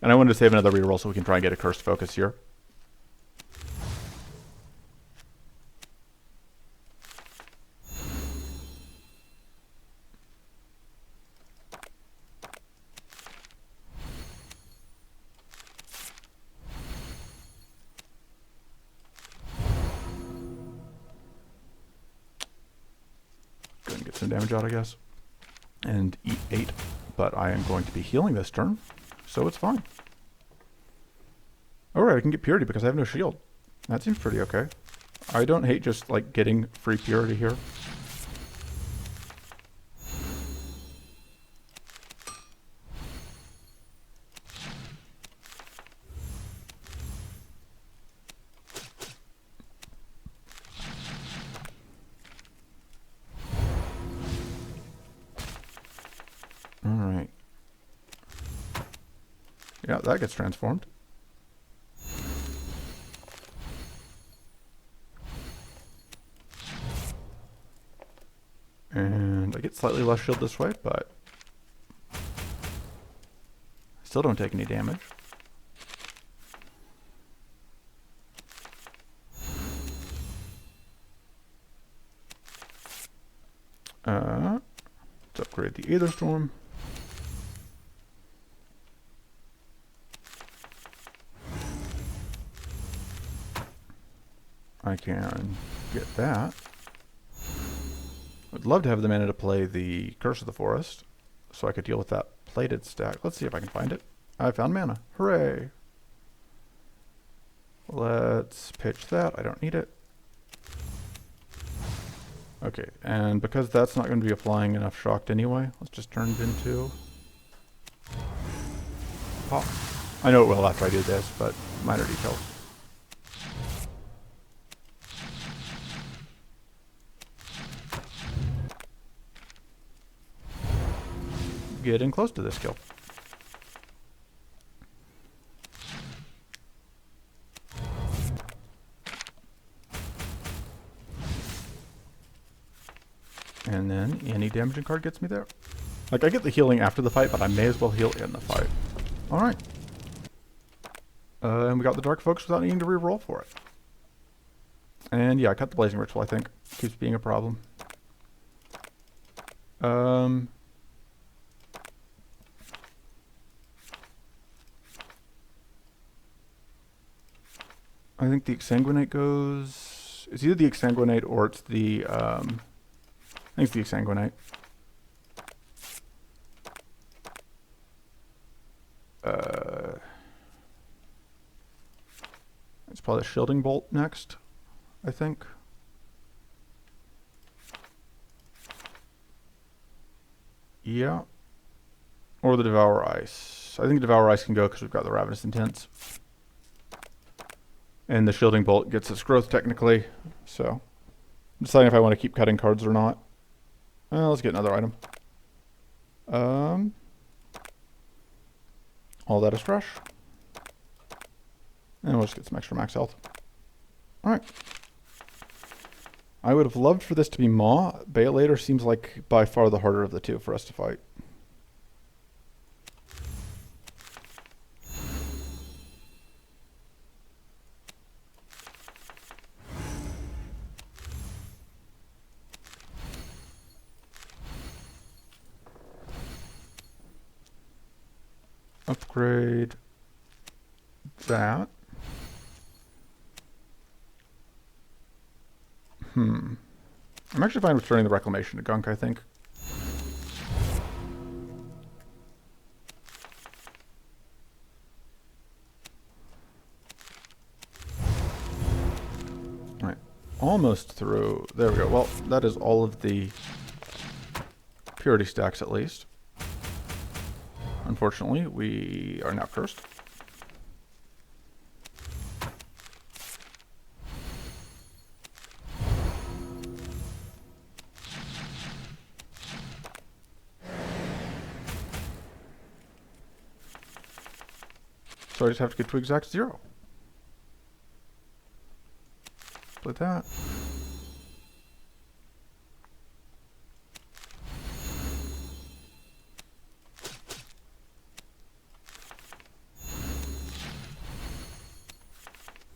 I wanted to save another reroll so we can try and get a Cursed Focus here. Go ahead and get some damage out, I guess. And eat 8. But I am going to be healing this turn, so it's fine. Alright, I can get Purity because I have no shield. That seems pretty okay. I don't hate just, like, getting free Purity here. Alright. Yeah, that gets transformed. And I get slightly less shield this way, but I still don't take any damage. Let's upgrade the Aether Storm. I can get that. I'd love to have the mana to play the Curse of the Forest, so I could deal with that plated stack. Let's see if I can find it. I found mana. Hooray! Let's pitch that. I don't need it. Okay, and because that's not going to be applying enough shocked anyway, let's just turn it into pop. I know it will after I do this, but minor details. Getting close to this kill. And then any damaging card gets me there. Like, I get the healing after the fight, but I may as well heal in the fight. Alright. And we got the Dark Focus without needing to re-roll for it. And yeah, I cut the Blazing Ritual, I think. Keeps being a problem. I think the Exsanguinate goes... It's either the Exsanguinate or it's the... I think it's the Exsanguinate. It's probably the Shielding Bolt next, I think. Yeah. Or the Devour Ice. I think Devour Ice can go because we've got the Ravenous Intense. And the Shielding Bolt gets its growth technically, so I'm deciding if I want to keep cutting cards or not. Let's get another item. All that is fresh. And we'll just get some extra max health. Alright. I would have loved for this to be Maw. Baitlator seems like by far the harder of the two for us to fight. Upgrade that. I'm actually fine with turning the Reclamation to Gunk, I think. Alright, almost through. There we go. Well, that is all of the purity stacks at least. Unfortunately, we are now cursed. So I just have to get to exact 0. Split that.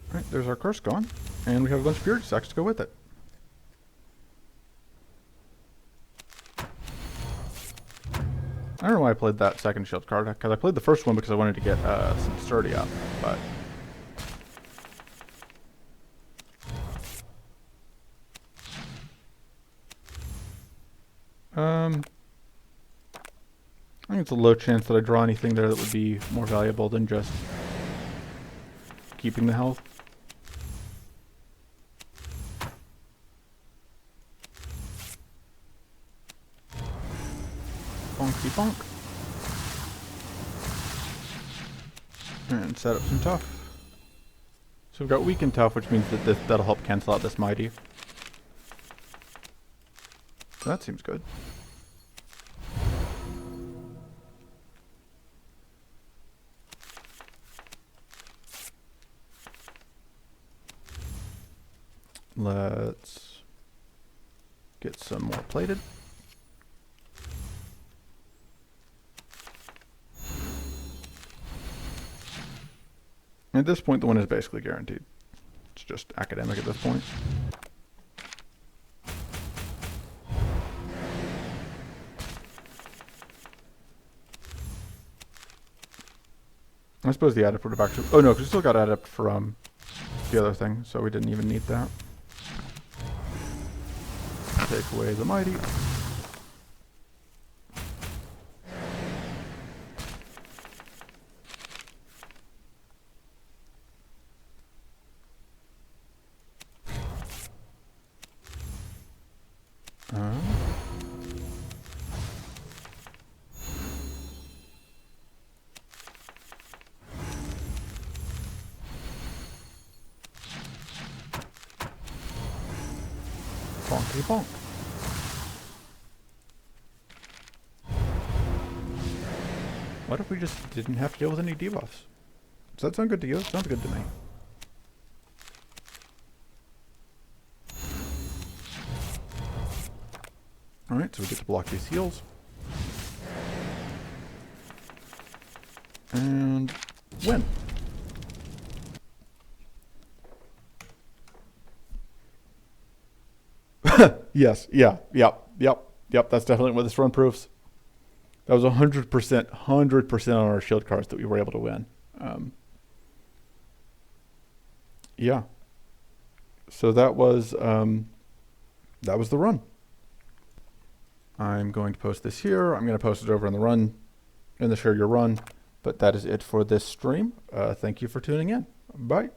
Alright, there's our curse gone. And we have a bunch of purity stacks to go with it. I don't know why I played that second shield card, because I played the first one because I wanted to get some sturdy up, but... I think it's a low chance that I draw anything there that would be more valuable than just keeping the health. Bonky bonk. And set up some tough. So we've got weak and tough, which means that that'll help cancel out this mighty. So that seems good. Let's get some more plated. At this point, the win is basically guaranteed. It's just academic at this point. I suppose the adept would have actually... Oh no, because we still got adept from the other thing, so we didn't even need that. Take away the mighty. Bonky bonk. What if we just didn't have to deal with any debuffs? Does that sound good to you? It sounds good to me. Alright, so we get to block these heals. And win. Yes, yeah, yep. That's definitely what this run proves. That was 100% on our shield cards that we were able to win. Yeah. So that was the run. I'm going to post this here. I'm going to post it over in the run, in the share your run. But that is it for this stream. Thank you for tuning in. Bye.